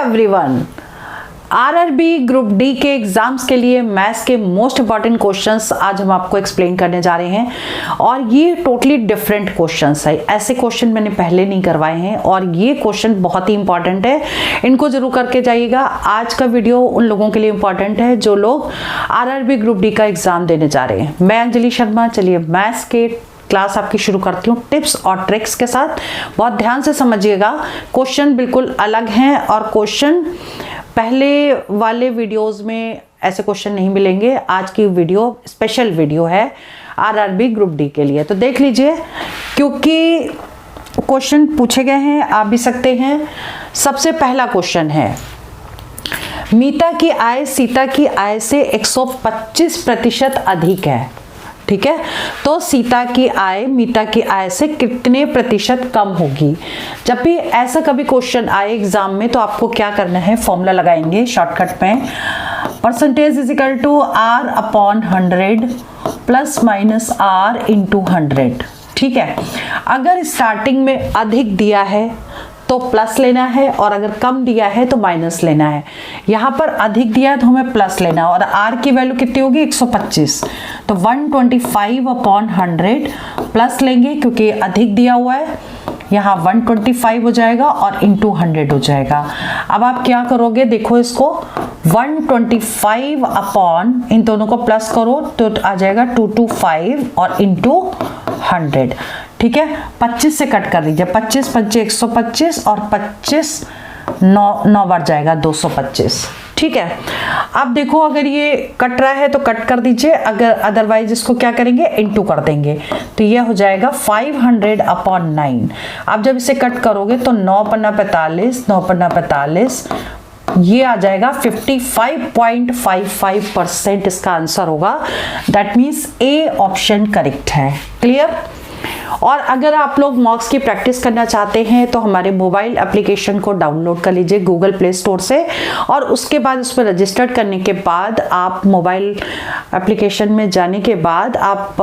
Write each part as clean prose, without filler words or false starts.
Everyone, RRB group D के exams के लिए मैथ्स के मोस्ट इंपॉर्टेंट क्वेश्चंस आज हम आपको एक्सप्लेन करने जा रहे हैं और ये टोटली डिफरेंट क्वेश्चंस है। ऐसे क्वेश्चन मैंने पहले नहीं करवाए हैं और ये क्वेश्चन बहुत ही इंपॉर्टेंट है, इनको जरूर करके जाइएगा। आज का वीडियो उन लोगों के लिए इंपॉर्टेंट है जो लोग आरआरबी ग्रुप डी का एग्जाम देने जा रहे हैं। मैं अंजलि शर्मा, चलिए मैथ्स के क्लास आपकी शुरू करती हूँ टिप्स और ट्रिक्स के साथ। बहुत ध्यान से समझिएगा, क्वेश्चन बिल्कुल अलग हैं और क्वेश्चन पहले वाले वीडियोस में ऐसे क्वेश्चन नहीं मिलेंगे। आज की वीडियो स्पेशल वीडियो है आरआरबी ग्रुप डी के लिए, तो देख लीजिए क्योंकि क्वेश्चन पूछे गए हैं, आ भी सकते हैं। सबसे पहला क्वेश्चन है, मीता की आय सीता की आय से 125% अधिक है। ठीक है, तो सीता की आय मीता की आय से कितने प्रतिशत कम होगी। जब भी ऐसा कभी क्वेश्चन आए एग्जाम में तो आपको क्या करना है, फॉर्मूला लगाएंगे शॉर्टकट में, percentage is equal to R upon 100 plus minus R into 100। ठीक है, अगर स्टार्टिंग में अधिक दिया है तो प्लस लेना है और अगर कम दिया है तो माइनस लेना है। यहाँ पर अधिक दिया है तो हमें प्लस लेना है और आर की वैल्यू कितनी होगी 125, तो 125 अपॉन 100 प्लस लेंगे क्योंकि अधिक दिया हुआ है, यहाँ 125 हो जाएगा और इंटू 100 हो जाएगा। अब आप क्या करोगे, देखो इसको 125 अपॉन इन दोनों को प्लस करो तो आ जाएगा 225 और इंटू 100। ठीक है, 25 से कट कर दीजिए, 25 पंचे 125 और 25 9 बार जाएगा 225। ठीक है, अब देखो अगर ये कट रहा है तो कट कर दीजिए, अगर अदरवाइज इसको क्या करेंगे, इंटू कर देंगे, तो ये हो जाएगा 500 अपॉन 9। अब जब इसे कट करोगे तो 9 पन्ना 45, 9 पन्ना 45, ये आ जाएगा 55.55% इसका आंसर होगा। That means A option correct है। क्लियर। और अगर आप लोग मॉक्स की प्रैक्टिस करना चाहते हैं तो हमारे मोबाइल एप्लीकेशन को डाउनलोड कर लीजिए गूगल प्ले स्टोर से और उसके बाद उस पर रजिस्टर्ड करने के बाद आप मोबाइल एप्लीकेशन में जाने के बाद आप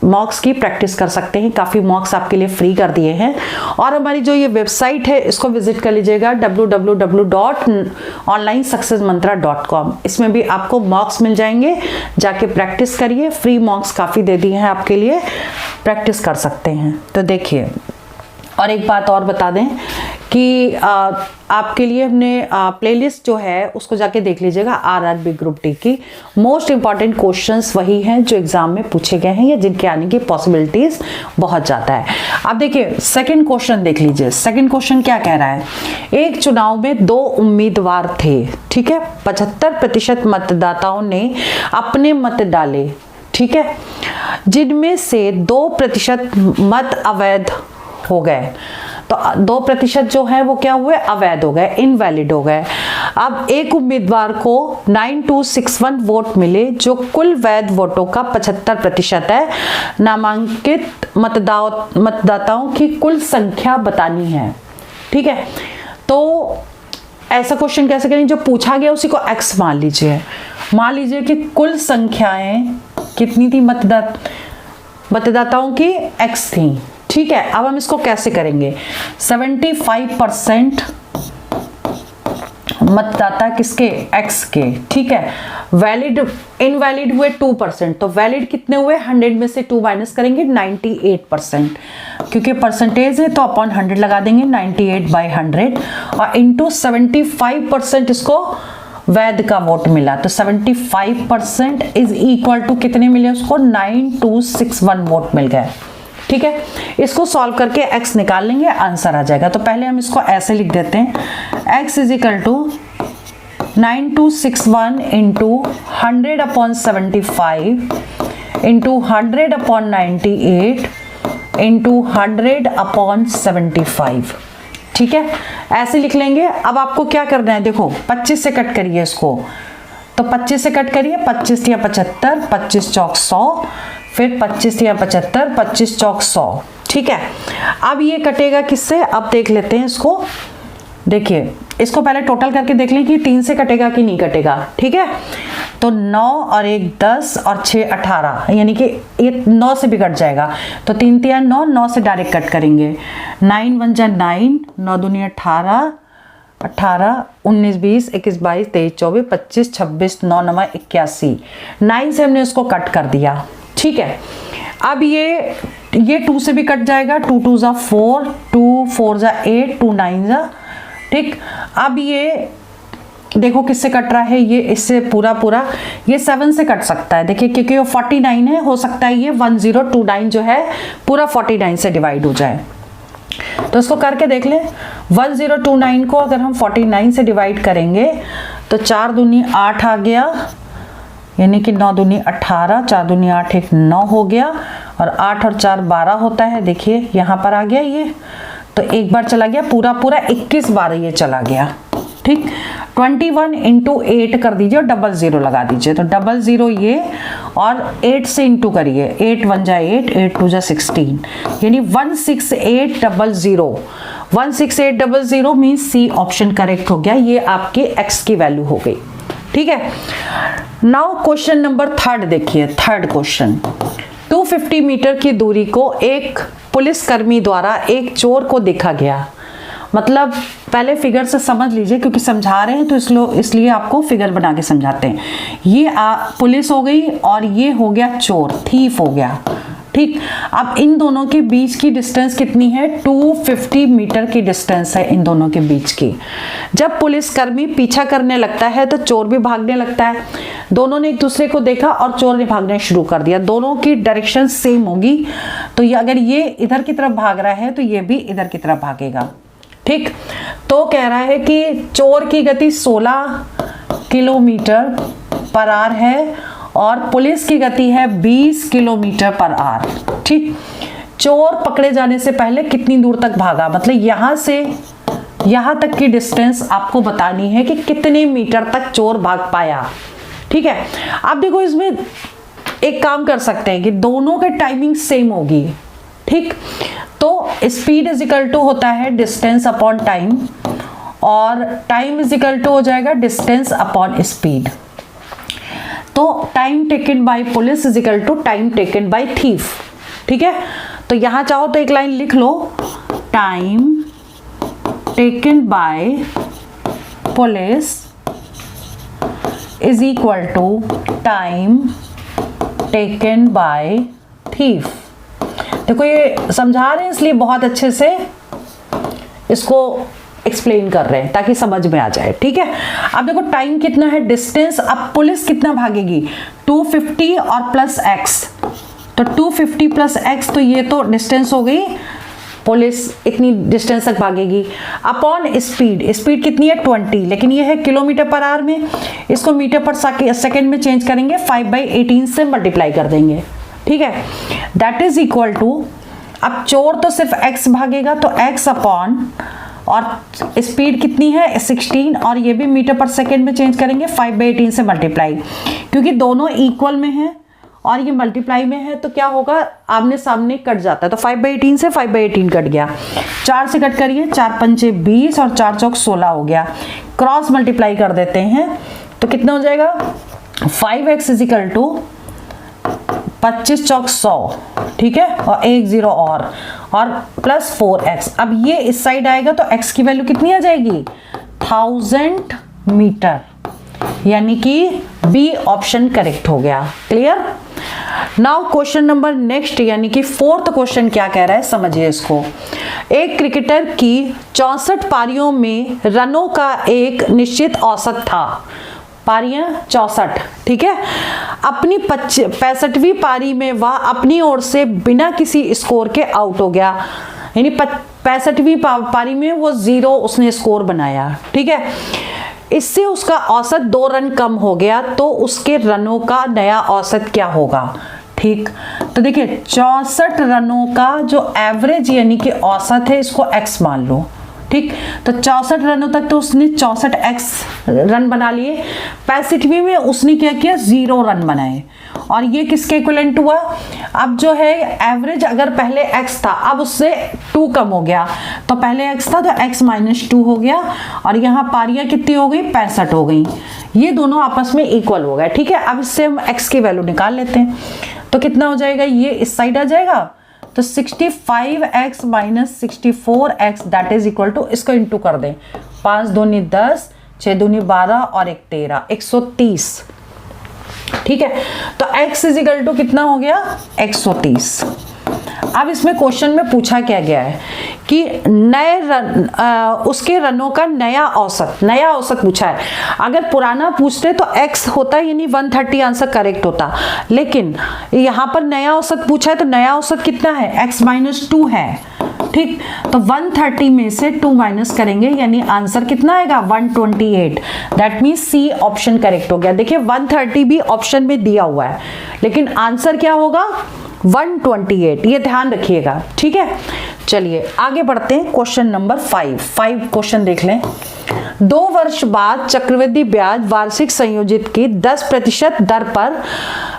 मॉक्स की प्रैक्टिस कर सकते हैं। काफ़ी मॉक्स आपके लिए फ्री कर दिए हैं और हमारी जो ये वेबसाइट है इसको विजिट कर लीजिएगा www.onlinesuccessmantra.com। इसमें भी आपको मॉक्स मिल जाएंगे, जाके प्रैक्टिस करिए। फ्री मॉक्स काफ़ी दे दिए हैं आपके लिए, प्रैक्टिस कर सकते हैं। तो देखिए, और एक बात और बता दें कि आपके लिए हमने प्लेलिस्ट जो है उसको जाके देख लीजिएगा। आरआरबी ग्रुप डी की मोस्ट इंपॉर्टेंट क्वेश्चंस वही हैं जो एग्जाम में पूछे गए हैं या जिनके आने की पॉसिबिलिटीज बहुत ज़्यादा है। अब देखिए सेकंड क्वेश्चन देख लीजिए। सेकंड क्वेश्चन क्या कह रहा है, एक चुनाव में 2 उम्मीदवार थे। ठीक है, 75% मतदाताओं ने अपने मत डाले। ठीक है, जिनमें से 2% मत अवैध हो गए, तो 2% जो है वो क्या हुए, अवैध हो गए, इनवैलिड हो गए। अब एक उम्मीदवार को 9261 वोट मिले जो कुल वैध वोटों का 75% है। नामांकित मतदाताओं की कुल संख्या बतानी है। ठीक है, तो ऐसा क्वेश्चन कैसे करें, जो पूछा गया उसी को x मान लीजिए। मान लीजिए कि कुल संख्याएं कितनी थी, मतदाताओं की x थी। ठीक है, अब हम इसको कैसे करेंगे, 75% मतदाता किसके, x के। ठीक है, वैलिड इनवैलिड हुए 2%, तो वैलिड कितने हुए, 100 में से 2 माइनस करेंगे 98%, क्योंकि परसेंटेज है तो अपॉन 100 लगा देंगे, 98/100 और इंटू 75% इसको वैध का वोट मिला, तो 75% इज इक्वल टू कितने मिले उसको, 9261 वोट मिल गए। ठीक है, इसको सॉल्व करके x निकाल लेंगे, आंसर आ जाएगा। तो पहले हम इसको ऐसे लिख देते हैं, x is equal to 9261 into 100 upon 75 into 100 upon 98 into 100 upon 75। ठीक है, ऐसे लिख लेंगे। अब आपको क्या करना है, देखो 25 से कट करिए इसको, तो 25 से कट करिए, 25 या 75, 25 चौक 100, फिर 25 या 75, 25 चौक 100। ठीक है, अब ये कटेगा किससे, अब देख लेते हैं इसको। देखिए इसको पहले टोटल करके देख लें कि 3 से कटेगा कि नहीं कटेगा। ठीक है, तो 9 और 1 10 और 6 18, यानी कि ये 9 से भी कट जाएगा, तो 3 3 9, 9 से डायरेक्ट कट करेंगे। 9 1 जा 9, 9 दूनी 18, 18, 19, 20, 21, 22, 23, 24, 25, 26, 9, 9, 81, 9 से हमने उसको कट कर दिया। ठीक है, अब ये 2 से भी कट जाएगा, 2 2 जा 4, 2 4 जा 8, 2 9 जा, ठीक। अब ये देखो किससे कट रहा है, ये इससे पूरा ये 7 से कट सकता है, देखिए क्योंकि वो 49 है, हो सकता है ये 1029 जो है पूरा 49 से डिवाइड हो जाए। तो इसको करके देख लें, 1029 को अगर हम 49 से डिवाइड करेंगे तो 4 दूनी 8 आ गया, यानी कि 9 दूनी 18, 4 दूनी 8, 1 9 हो गया, और 8 और 4 12 होता है। देखिए यहाँ पर आ गया ये, तो एक बार चला गया, पूरा 21 बार ये चला गया। ठीक, 21 इंटू 8 कर दीजिए और 00 लगा दीजिए, तो 00 ये, और 8 से इंटू करिए, 8 1 जा 8, 8 2 जा 16, यानी 16800। 16800 मीन्स सी ऑप्शन करेक्ट हो गया, ये आपके x की वैल्यू हो गई। ठीक है, नाउ क्वेश्चन नंबर 3 देखिए, थर्ड क्वेश्चन। 250 मीटर की दूरी को एक पुलिसकर्मी द्वारा एक चोर को देखा गया। मतलब पहले फिगर से समझ लीजिए, क्योंकि समझा रहे हैं तो इसलिए आपको फिगर बना के समझाते हैं। ये पुलिस हो गई और ये हो गया चोर, थीफ हो गया। ठीक, अब इन दोनों के बीच की डिस्टेंस कितनी है, 250 मीटर की डिस्टेंस है इन दोनों के बीच की। जब पुलिसकर्मी पीछा करने लगता है तो चोर भी भागने लगता है। दोनों ने एक दूसरे को देखा और चोर ने भागना शुरू कर दिया। दोनों की डायरेक्शन सेम होगी, तो ये अगर ये इधर की तरफ भाग रहा है तो ये भी इधर की तरफ भागेगा। ठीक, तो कह रहा है कि चोर की गति 16 किलोमीटर पर आवर है और पुलिस की गति है 20 किलोमीटर पर आवर। ठीक, चोर पकड़े जाने से पहले कितनी दूर तक भागा, मतलब यहां से यहां तक की डिस्टेंस आपको बतानी है कि कितने मीटर तक चोर भाग पाया। ठीक है, आप देखो इसमें एक काम कर सकते हैं कि दोनों के टाइमिंग सेम होगी। ठीक, तो स्पीड इज इक्वल टू होता है डिस्टेंस अपॉन टाइम, और टाइम इज इक्वल टू हो जाएगा डिस्टेंस अपॉन स्पीड। तो time taken by police is equal to time taken by thief. ठीक है, तो यहां चाहो तो एक लाइन लिख लो, time taken by police is equal to time taken by thief. देखो ये समझा रहे हैं इसलिए बहुत अच्छे से इसको एक्सप्लेन कर रहे हैं ताकि समझ में आ जाए। ठीक है, अब देखो टाइम कितना है, डिस्टेंस, अब पुलिस कितना भागेगी, 250 और प्लस x, तो 250 प्लस x, तो ये तो डिस्टेंस हो गई, पुलिस इतनी डिस्टेंस तक भागेगी, अपॉन स्पीड। स्पीड कितनी है 20, लेकिन ये है किलोमीटर पर आवर में, इसको मीटर पर सेकेंड में चेंज करेंगे, 5/18 से मल्टीप्लाई कर देंगे। ठीक है, दैट इज इक्वल टू, अब चोर तो सिर्फ x भागेगा तो x अपॉन, और स्पीड कितनी है 16, और ये भी मीटर पर सेकेंड में चेंज करेंगे, 5/18 से मल्टीप्लाई, क्योंकि दोनों इक्वल में है और ये मल्टीप्लाई में है तो क्या होगा, आमने सामने कट जाता है, तो 5/18 से 5/18 कट गया, 4 से कट करिए, 4 पंचे 20 और 4 चौक 16 हो गया, क्रॉस मल्टीप्लाई कर देते हैं तो कितना हो जाएगा, 5x इज इक्वल टू 25 चौक 100, ठीक है, और 1 0 और प्लस 4x। अब ये इस साइड आएगा तो x की वैल्यू कितनी आ जाएगी, 1000 मीटर, यानी कि बी ऑप्शन करेक्ट हो गया। Clear. Now question number next, यानी कि फोर्थ क्वेश्चन क्या कह रहा है, समझिए इसको। एक क्रिकेटर की 64 पारियों में रनों का एक निश्चित औसत था, पारियां 64, ठीक है। अपनी 65वीं पारी में वह अपनी ओर से बिना किसी स्कोर के आउट हो गया, यानी 65वीं पारी में वो 0 उसने स्कोर बनाया, ठीक है। इससे उसका औसत 2 रन कम हो गया, तो उसके रनों का नया औसत क्या होगा। ठीक, तो देखिए 64 रनों का जो एवरेज यानी कि औसत है, इसको x मान लो, ठीक। तो 64 रनों तक तो उसने 64x रन बना लिए, 65वीं में उसने क्या किया, 0 रन बनाए, और ये किसके इक्विवेलेंट हुआ। अब जो है एवरेज अगर पहले x था, अब उससे 2 कम हो गया, तो पहले x था तो x - 2 हो गया, और यहाँ पारियां कितनी हो गई, 65 हो गई, ये दोनों आपस में इक्वल हो गए, ठीक है। अब इससे हम x की वैल्यू निकाल लेते हैं, तो कितना हो जाएगा, ये इस साइड आ जाएगा, तो 65x - 64x that is equal to, इसको इंटू कर दें 5 दूनी 10, 6 दूनी 12 और 1 13, 130। ठीक है, तो x इजिकल टू कितना हो गया 130। अब इसमें क्वेश्चन में पूछा क्या गया है कि नए उसके रनों का नया औसत पूछा है। अगर पुराना पूछते तो x होता यानी 130 आंसर करेक्ट होता, लेकिन यहाँ पर नया औसत पूछा है तो नया औसत कितना है x-2 है। ठीक, तो 130 में से 2 माइनस करेंगे यानी आंसर कितना आएगा 128। That means C option correct हो गया। देखिए 130 भी ऑप्शन में दिया हुआ है लेकिन आंसर क्या होगा 128, ये ध्यान रखिएगा। ठीक है, चलिए आगे बढ़ते हैं। क्वेश्चन नंबर 5 क्वेश्चन देख लें। 2 वर्ष बाद चक्रवृद्धि ब्याज वार्षिक संयोजित की 10% दर पर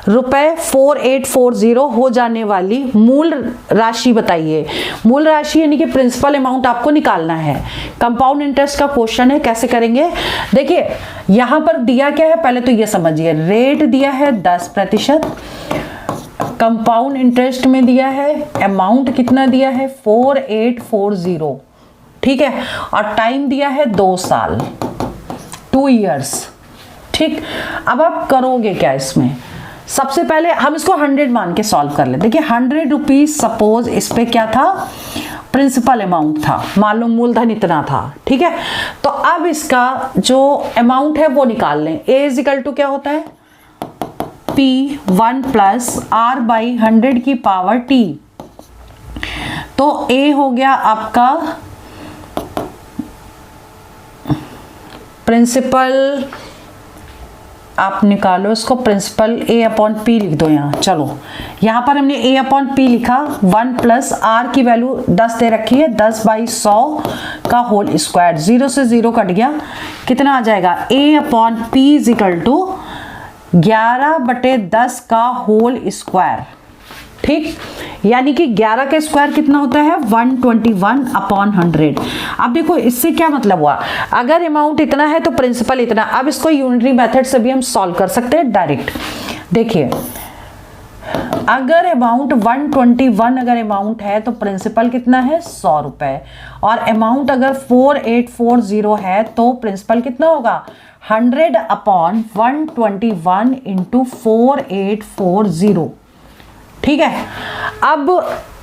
₹4840 हो जाने वाली मूल राशि बताइए। मूल राशि यानी कि प्रिंसिपल अमाउंट आपको निकालना है। कंपाउंड इंटरेस्ट का क्वेश्चन है, कैसे करेंगे? देखिए यहां पर दिया क्या है पहले तो ये समझिए। रेट दिया है 10%, कंपाउंड इंटरेस्ट में दिया है अमाउंट कितना दिया है 4840। ठीक है, और टाइम दिया है 2 साल 2 इयर्स। ठीक, अब आप करोगे क्या इसमें? सबसे पहले हम इसको 100 मान के सॉल्व कर ले। देखिए 100 रुपीज सपोज इस पे क्या था प्रिंसिपल अमाउंट था, मान लो मूलधन इतना था। ठीक है, तो अब इसका जो अमाउंट है वो निकाल लें। ए इजिकल टू क्या होता है P1 प्लस R बाई 100 की पावर T। तो A हो गया आपका प्रिंसिपल, आप निकालो इसको, प्रिंसिपल A अपॉन P लिख दो यहाँ। चलो यहाँ पर हमने A अपॉन P लिखा, 1 प्लस R की वैल्यू 10 दे रखी है, 10/100 का होल स्क्वायर, 0 से 0 कट गया, कितना आ जाएगा A upon P is equal to 11/10 का होल स्क्वायर। ठीक, यानी कि 11 का स्क्वायर कितना होता है 121 अपॉन 100। अब देखो इससे क्या मतलब हुआ, अगर अमाउंट इतना है तो प्रिंसिपल इतना। अब इसको यूनिटरी मेथड से भी हम सॉल्व कर सकते हैं डायरेक्ट। देखिए अगर अमाउंट 121 अगर अमाउंट है तो प्रिंसिपल कितना है 100 रुपए, और अमाउंट अगर 4840 है तो प्रिंसिपल कितना होगा 100 अपॉन 121 इंटू 4840। ठीक है, अब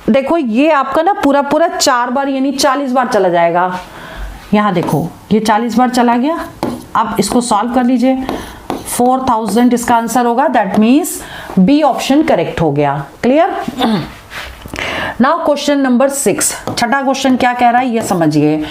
देखो ये आपका ना पूरा 4 बार यानी 40 बार चला जाएगा। यहाँ देखो ये 40 बार चला गया। अब इसको सॉल्व कर लीजिए, 4000 इसका आंसर होगा। That means B option correct हो गया। क्लियर? नाउ क्वेश्चन नंबर 6, छठा क्वेश्चन क्या कह रहा है ये समझिए।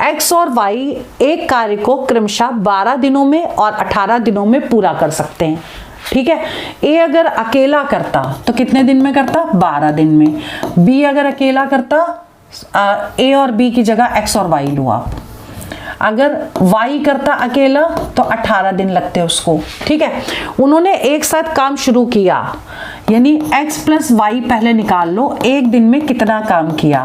x और y एक कार्य को क्रमशः 12 दिनों में और 18 दिनों में पूरा कर सकते हैं। ठीक है, A अगर अकेला करता तो कितने दिन में करता 12 दिन में। B अगर अकेला करता, A और B की जगह x और y लो आप, अगर y करता अकेला तो 18 दिन लगते उसको। ठीक है, उन्होंने एक साथ काम शुरू किया यानी x प्लस वाई पहले निकाल लो, एक दिन में कितना काम किया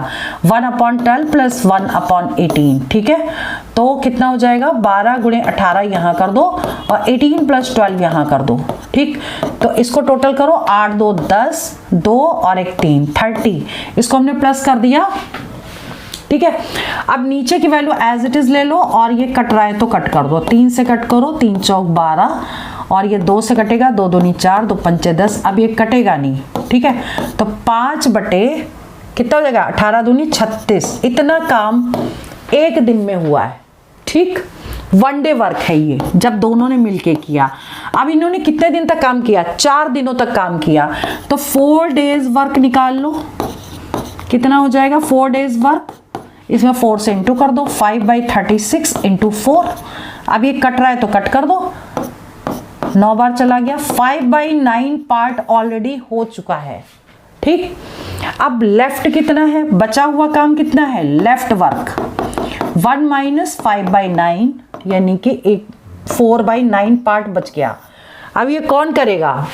1/12 प्लस 1/18। ठीक है, तो कितना हो जाएगा 12 गुणे 18 यहाँ कर दो और 18 प्लस 12 यहाँ कर दो। ठीक, तो इसको टोटल करो, 8 2 10, 2 और 1 3, 30। इसको हमने प्लस कर दिया। ठीक है, अब नीचे की वैल्यू एज इट इज ले लो और ये कट रहा है तो कट कर दो, 3 से कट करो, 3 चौक 12 और ये 2 से कटेगा, 2 दूनी 4, 2 पंचे 10। अब ये कटेगा नहीं। ठीक है, तो 5 बटे कितना हो जाएगा 18 दूनी 36। इतना काम एक दिन में हुआ है। ठीक, 1 डे वर्क है ये, जब दोनों ने मिलके किया। अब इन्होंने कितने दिन तक काम किया 4 दिनों तक काम किया, तो 4 डेज वर्क निकाल लो, कितना हो जाएगा 4 डेज वर्क। इसमें 4 से इंटू कर दो, 5/36 इंटू 4। अब ये कट रहा है तो कट कर दो, 9 बार चला गया, 5/9 पार्ट ऑलरेडी हो चुका है। ठीक, अब लेफ्ट कितना है, बचा हुआ काम कितना है लेफ्ट वर्क 1 माइनस 5/9 यानी कि 4/9 पार्ट बच गया। अब ये कौन करेगा,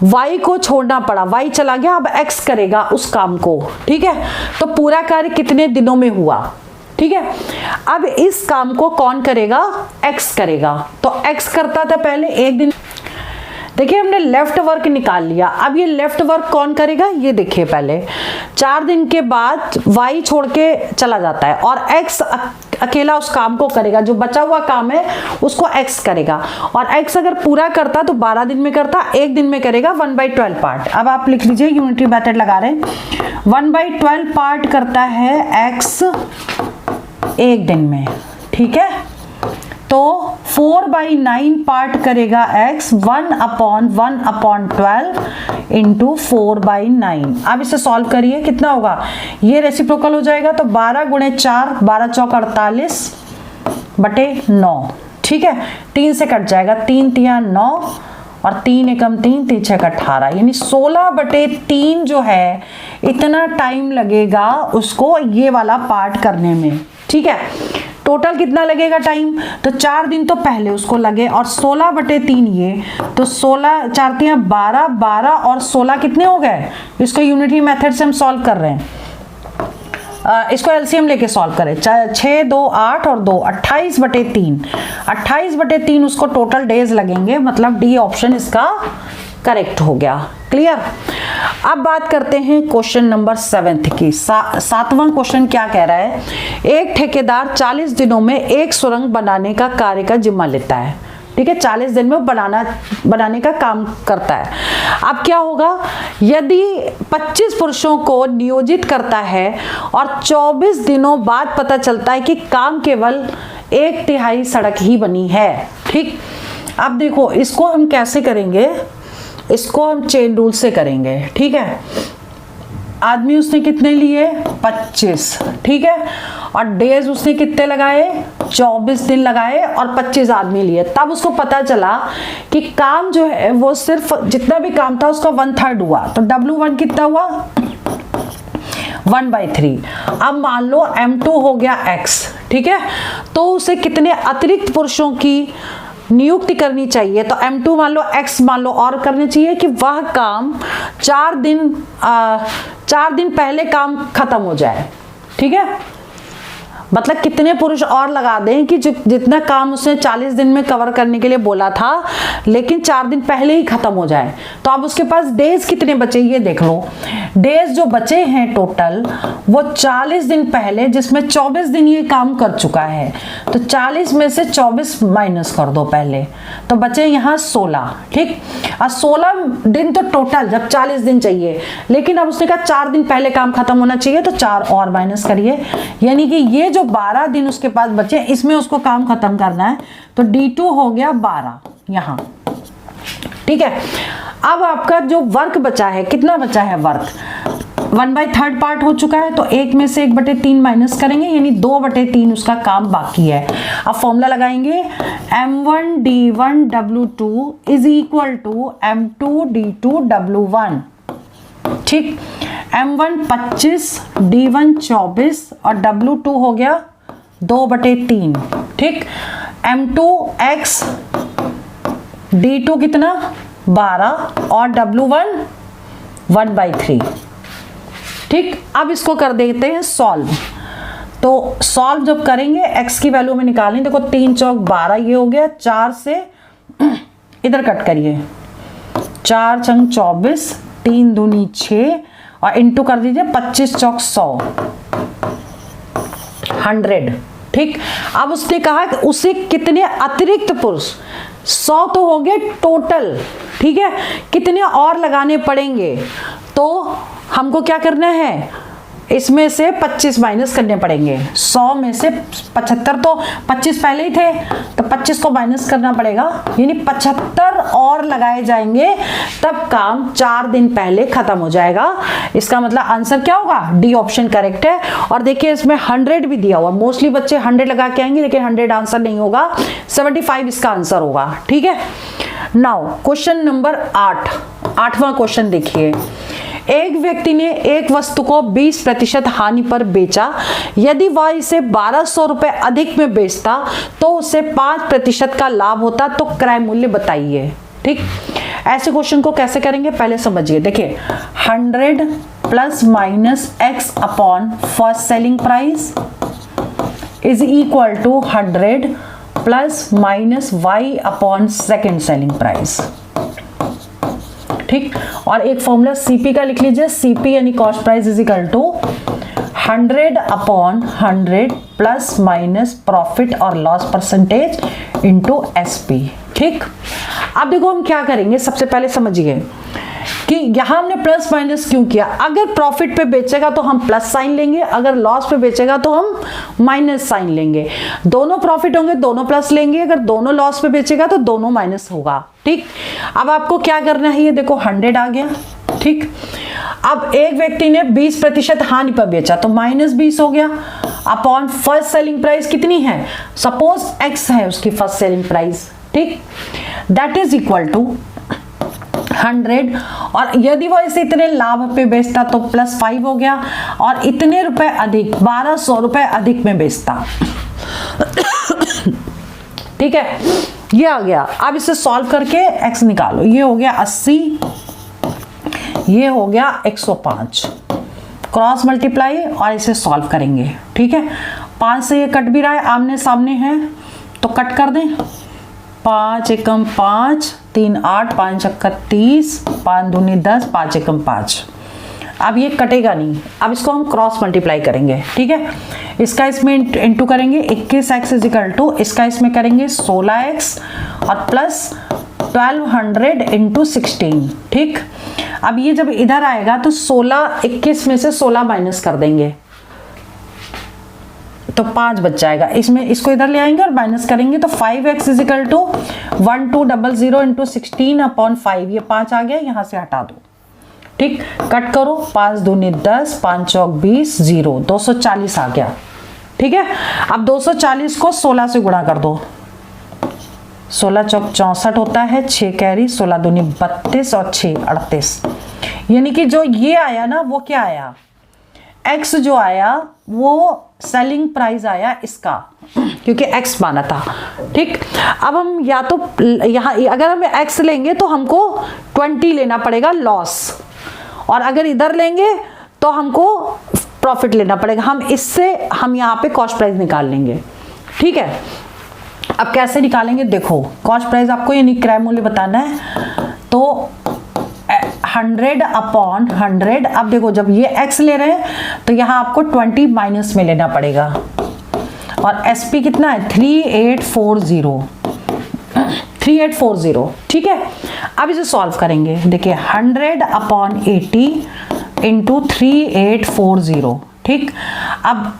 y को छोड़ना पड़ा, y चला गया, अब x करेगा उस काम को। ठीक है, तो पूरा कार्य कितने दिनों में हुआ। ठीक है, अब इस काम को कौन करेगा x करेगा, तो x करता था पहले एक दिन। देखिए हमने लेफ्ट वर्क निकाल लिया, अब ये लेफ्ट वर्क कौन करेगा ये देखिए। पहले 4 दिन के बाद y छोड़ के चला जाता है और x अकेला उस काम को करेगा, जो बचा हुआ काम है उसको x करेगा, और x अगर पूरा करता तो 12 दिन में करता, एक दिन में करेगा 1/12 पार्ट। अब आप लिख लीजिए, यूनिटरी मेथड लगा रहे हैं, 1/12 पार्ट करता है x एक दिन में, ठीक है। तो 4/9 पार्ट करेगा x 1/1/12 इंटू 4/9। अब इसे सॉल्व करिए, कितना होगा, ये रेसिप्रोकल हो जाएगा तो 12 गुणे 4, 12 चौक 48/9, ठीक है। 3 से कट जाएगा, 3 तिया 9 और 3 एकम 3, 3 छक 18, यानी 16/3 जो है इतना टाइम लगेगा उसको ये वाला पार्ट करने में, ठीक है। टोटल कितना लगेगा टाइम, तो 4 दिन तो पहले उसको लगे और 16/3 ये, तो 16 4 तिया 12, 12 और 16 कितने हो गए, इसको यूनिटरी मेथड से हम सॉल्व कर रहे हैं, इसको एलसीएम लेके सॉल्व करें, 6 2 8 और 2 28/3, 28/3 उसको टोटल डेज लगेंगे, मतलब डी ऑप्शन इसका करेक्ट हो गया। क्लियर। अब बात करते हैं क्वेश्चन नंबर 7 की। 7वां क्वेश्चन क्या कह रहा है, एक ठेकेदार 40 दिनों में एक सुरंग बनाने का कार्य का जिम्मा लेता है, ठीक है। 40 दिन में बनाने का काम करता है। अब क्या होगा, यदि 25 पुरुषों को नियोजित करता है और 24 दिनों बाद पता चलता है कि काम केवल 1/3 सड़क ही बनी है, ठीक। अब देखो इसको हम कैसे करेंगे, इसको हम चेन रूल से करेंगे, ठीक है। आदमी उसने कितने लिए, 25, ठीक है, और डेज उसने कितने लगाए, 24 दिन लगाए और 25 आदमी लिए। तब उसको पता चला कि काम जो है वो सिर्फ जितना भी काम था उसका 1/3 हुआ, तो W1 कितना हुआ, 1/3। अब मान लो M2 हो गया x, ठीक है, तो उसे कितने अतिरिक्त पुरुषों की नियुक्ति करनी चाहिए, तो M2 मान लो x मान लो और करने चाहिए कि वह काम 4 दिन पहले काम खत्म हो जाए, ठीक है। मतलब कितने पुरुष और लगा दें कि जितना काम उसने 40 दिन में कवर करने के लिए बोला था, लेकिन 4 दिन पहले ही खत्म हो जाए। तो अब उसके पास डेज कितने बचे ये देख लो, डेज जो बचे हैं टोटल वो 40 दिन पहले, जिसमें 24 दिन ये काम कर चुका है, तो 40 में से 24 माइनस कर दो पहले, तो बचे यहाँ 16, ठीक। और 16 दिन तो टोटल, जब 40 दिन चाहिए, लेकिन अब उसने कहा 4 दिन पहले काम खत्म होना चाहिए, तो 4 और माइनस करिए, यानी कि ये जो 12 दिन उसके पास बचे इसमें उसको काम खत्म करना है, तो D2 हो गया 12 यहाँ, ठीक है। अब आपका जो वर्क बचा है, कितना बचा है वर्क, 1/3 पार्ट हो चुका है, तो 1 में से 1/3 माइनस करेंगे, यानी 2/3 उसका काम बाकी है। अब फॉर्मूला लगाएंगे, M1D1W2 is equal to M2D2W1, ठीक। M1 25, D1 24 और W2 हो गया 2/3, ठीक। M2X D2 कितना 12 और W1 1/3, ठीक। अब इसको कर देते हैं सॉल्व। तो सॉल्व जब करेंगे x की वैल्यू में निकालें, देखो 3 चौक 12 ये हो गया, 4 से इधर कट करिए, 4 छंग 24, 3 दूनी 6 और इंटू कर दीजिए 25 चौक 100, 100, ठीक। अब उसने कहा कि उसे कितने अतिरिक्त पुरुष, 100 तो हो गए टोटल, ठीक है, कितने और लगाने पड़ेंगे, तो हमको क्या करना है, इसमें से 25 माइनस करने पड़ेंगे। 100 में से 75, तो 25 पहले ही थे, तो 25 को माइनस करना पड़ेगा, यानी 75 और लगाए जाएंगे, तब काम 4 दिन पहले खत्म हो जाएगा। इसका मतलब आंसर क्या होगा, डी ऑप्शन करेक्ट है। और देखिए इसमें 100 भी दिया हुआ, मोस्टली बच्चे 100 लगा के आएंगे, लेकिन 100 आंसर नहीं होगा, 75 इसका आंसर होगा, ठीक है। नाउ क्वेश्चन नंबर 8वां क्वेश्चन देखिए, एक व्यक्ति ने एक वस्तु को 20% हानि पर बेचा, यदि वह इसे 1200 रुपए अधिक में बेचता तो उसे 5% का लाभ होता, तो क्रय मूल्य बताइए, ठीक। ऐसे क्वेश्चन को कैसे करेंगे पहले समझिए, देखिए 100 plus minus x upon first selling price is equal to 100 plus minus y upon second selling price, ठीक। और एक फॉर्मूला सीपी का लिख लीजिए, सीपी यानी cost price is equal to 100 upon 100 plus minus profit और लॉस परसेंटेज इंटू SP। ठीक, अब देखो हम क्या करेंगे, सबसे पहले समझिए कि यहां हमने प्लस माइनस क्यों किया। अगर प्रॉफिट पे बेचेगा तो हम प्लस साइन लेंगे, अगर लॉस पे बेचेगा तो हम माइनस साइन लेंगे। दोनों प्रॉफिट होंगे दोनों प्लस लेंगे, अगर दोनों लॉस पे बेचेगा तो दोनों माइनस होगा। ठीक, अब आपको क्या करना है, ये देखो 100 आ गया। ठीक, अब एक व्यक्ति ने 20% हानि पर बेचा तो -20 हो गया अपॉन फर्स्ट सेलिंग प्राइस कितनी है, सपोज X है उसकी फर्स्ट सेलिंग प्राइस। ठीक, दैट इज इक्वल टू 100, और यदि वो इसे इतने लाभ पे बेचता तो +5 हो गया, और इतने रुपए अधिक 1200 रुपए अधिक में बेचता। ठीक है, ये आ गया। अब इसे सॉल्व करके x निकालो, ये हो गया 80, ये हो गया 105, क्रॉस मल्टीप्लाई और इसे सॉल्व करेंगे। ठीक है, 5 से ये कट भी रहा है, आमने सामने है तो कट कर दें। 5 एकम 5, 3 8, 5 चक्कर 30, 5 दूनी 10, 5 एकम 5। अब ये कटेगा नहीं, अब इसको हम क्रॉस मल्टीप्लाई करेंगे। ठीक है, इसका इसमें इंटू करेंगे 21x इज इक्वल टू, इसका इसमें करेंगे 16x और प्लस 1200 इंटू 16। ठीक, अब ये जब इधर आएगा तो 16 21 में से 16 माइनस कर देंगे तो 5 बच जाएगा, इसमें इसको इधर ले आएंगे और माइनस करेंगे तो 5x is equal to 1200 into 16 upon 5, ये 5 आ गया, यहां से हटा दो। ठीक, कट करो, 5 दूनी 10, 5 चौक 20, 0, 240 आ गया। ठीक है, अब 240 को 16 से गुणा कर दो, 16 चौक 64 होता है, 6 कैरी, 16 दूनी 32 और 6 38। यानी कि जो ये आया ना वो क्या आया, X जो आया वो सेलिंग प्राइस आया इसका, क्योंकि X माना था। ठीक, अब हम या तो यहाँ अगर हम X लेंगे तो हमको 20 लेना पड़ेगा लॉस, और अगर इधर लेंगे तो हमको प्रॉफिट लेना पड़ेगा। हम इससे हम यहाँ पे कॉस्ट प्राइस निकाल लेंगे। ठीक है, अब कैसे निकालेंगे, देखो कॉस्ट प्राइस आपको यानी क्रय मूल्य बताना है, तो 100 अपॉन 100। अब देखो जब ये x ले रहे हैं तो यहाँ आपको 20 माइनस में लेना पड़ेगा, और SP कितना है 3840। ठीक है, अब इसे सॉल्व करेंगे। देखिए 100 अपॉन 80 इंटू 3840। ठीक, अब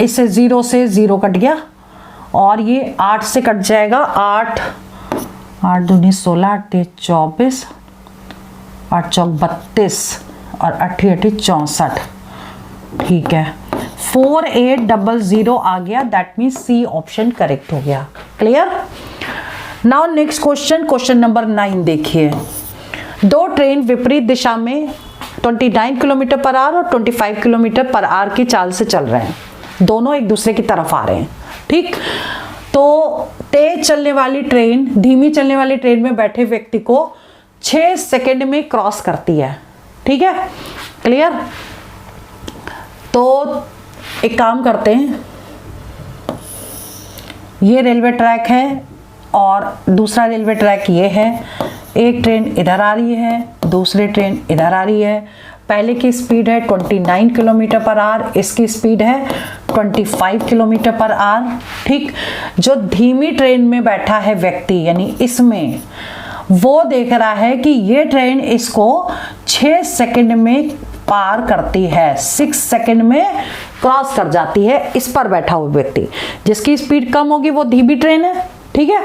इसे 0 से 0 कट गया, और ये 8 से कट जाएगा, 8 दूनी 16, 8 तेज 24, 8 चौक 32 और 8 8 64। ठीक है, 4800 आ गया, that means C option correct हो गया। Clear. Now next question, question number 9 देखिए। दो ट्रेन विपरीत दिशा में 29 किलोमीटर पर आवर और 25 किलोमीटर पर आवर की चाल से चल रहे हैं, दोनों एक दूसरे की तरफ आ रहे हैं। ठीक, तो तेज चलने वाली ट्रेन धीमी चलने वाली ट्रेन में बैठे व्यक्ति को 6 सेकंड में क्रॉस करती है। ठीक है, क्लियर। तो एक काम करते हैं, ये रेलवे ट्रैक है और दूसरा रेलवे ट्रैक ये है। एक ट्रेन इधर आ रही है, दूसरी ट्रेन इधर आ रही है। पहले की स्पीड है 29 किलोमीटर पर आवर, इसकी स्पीड है 25 किलोमीटर पर आवर। ठीक, जो धीमी ट्रेन में बैठा है व्यक्ति यानी इसमें, वो देख रहा है कि ये ट्रेन इसको 6 सेकंड में पार करती है, 6 सेकंड में क्रॉस कर जाती है। इस पर बैठा हुआ व्यक्ति, जिसकी स्पीड कम होगी वो धीमी ट्रेन है। ठीक है,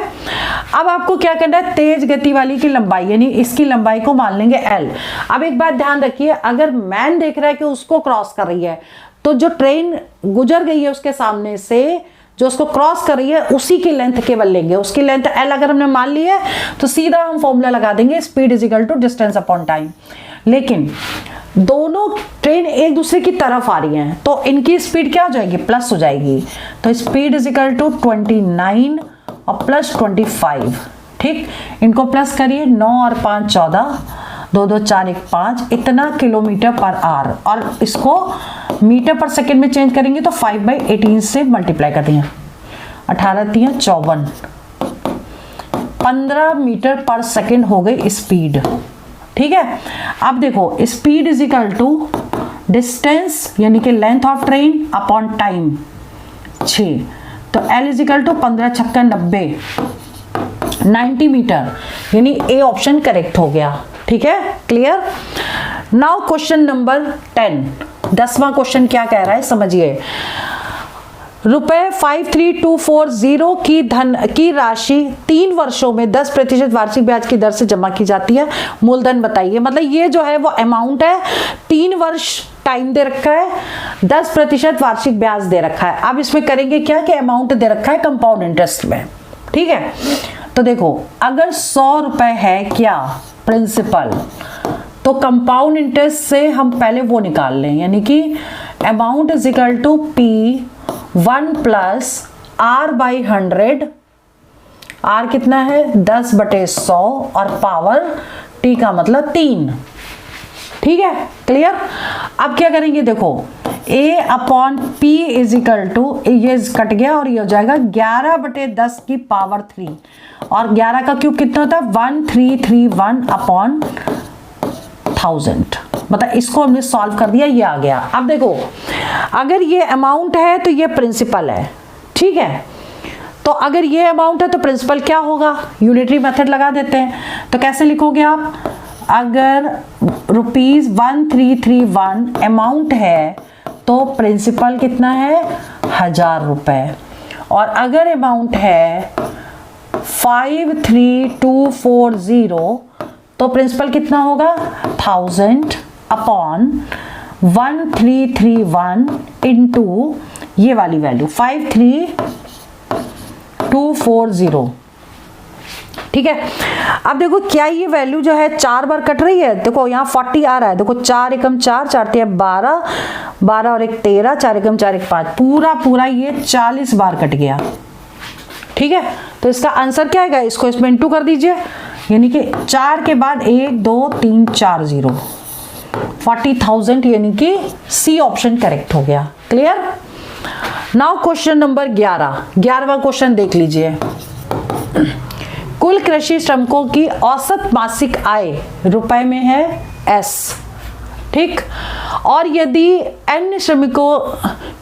अब आपको क्या करना है, तेज गति वाली की लंबाई यानी इसकी लंबाई को मान लेंगे L। अब एक बात ध्यान रखिए, अगर मैन देख रहा है कि उसको क्रॉस कर रही है, तो जो ट्रेन गुजर गई है उसके सामने से, जो उसको क्रॉस कर रही है, उसी की लेंथ केवल लेंगे। उसकी लेंथ L अगर हमने मान ली है तो सीधा हम फॉर्मूला लगा देंगे, speed is equal to distance upon time. लेकिन दोनों ट्रेन एक दूसरे की तरफ आ रही हैं तो इनकी स्पीड क्या हो जाएगी, प्लस हो जाएगी। तो स्पीड इज इक्वल टू 29 और प्लस 25। ठीक, इनको प्लस करिए, 9 और 5 14, 2 2 4 1 5, इतना किलोमीटर पर आवर। और इसको मीटर पर सेकंड में चेंज करेंगे तो 5/18 से मल्टीप्लाई कर दिया, 18 3 54, 15 मीटर पर सेकंड हो गई स्पीड। ठीक है, अब देखो speed is equal to distance यानी कि length of train upon time 6, तो L इजिकल टू 15 छक्का 90, 90 मीटर, यानी ए ऑप्शन करेक्ट हो गया। ठीक है, क्लियर। नाउ क्वेश्चन नंबर 10, 10वां क्वेश्चन क्या कह रहा है समझिए। रुपए 53,240 की राशि 3 वर्षों में 10% वार्षिक ब्याज की दर से जमा की जाती है, मूलधन बताइए। मतलब ये जो है वो अमाउंट है, 3 वर्ष टाइम दे रखा है, 10% वार्षिक ब्याज दे रखा है। अब इसमें करेंगे क्या कि अमाउंट दे रखा है कंपाउंड इंटरेस्ट में। ठीक है, तो देखो अगर 100 रुपए है क्या प्रिंसिपल, तो कंपाउंड इंटरेस्ट से हम पहले वो निकाल लें, यानी कि amount is equal to P1 plus R by 100, R कितना है 10/100 और पावर T का मतलब 3। ठीक है, क्लियर। अब क्या करेंगे देखो, A upon P is equal to, ये कट गया और ये हो जाएगा 11/10 की पावर 3, और 11 का क्यूब कितना होता है 1331 अपॉन 1000। मतलब इसको हमने सॉल्व कर दिया, ये आ गया। अब देखो अगर ये अमाउंट है तो ये प्रिंसिपल है। ठीक है, तो अगर ये अमाउंट है तो प्रिंसिपल क्या होगा, यूनिटरी मेथड लगा देते हैं। तो कैसे लिखोगे आप, अगर ₹1331 अमाउंट है तो प्रिंसिपल कितना है 1000 रुपए, और अगर अमाउंट है 53,240 तो प्रिंसिपल कितना होगा 1000 अपॉन 1331 इंटू ये वाली वैल्यू 53,240। ठीक है, अब देखो क्या ये वैल्यू जो है 4 बार कट रही है। देखो यहाँ 40 आ रहा है, देखो 4 एकम 4, 4 3 12, 12 और 1 13, 4 एकम 4 1 5, पूरा ये 40 बार कट गया। ठीक है, तो इसका आंसर क्या आएगा, इसको इसमें इंटू कर दीजिए, यानी कि 4 के बाद 1 2 3 4 0, 40,000, यानी कि सी ऑप्शन करेक्ट हो गया। क्लियर। नाउ क्वेश्चन नंबर 11वां क्वेश्चन देख लीजिए। कुल कृषि श्रमिकों की औसत मासिक आय रुपए में है S। ठीक, और यदि अन्य श्रमिकों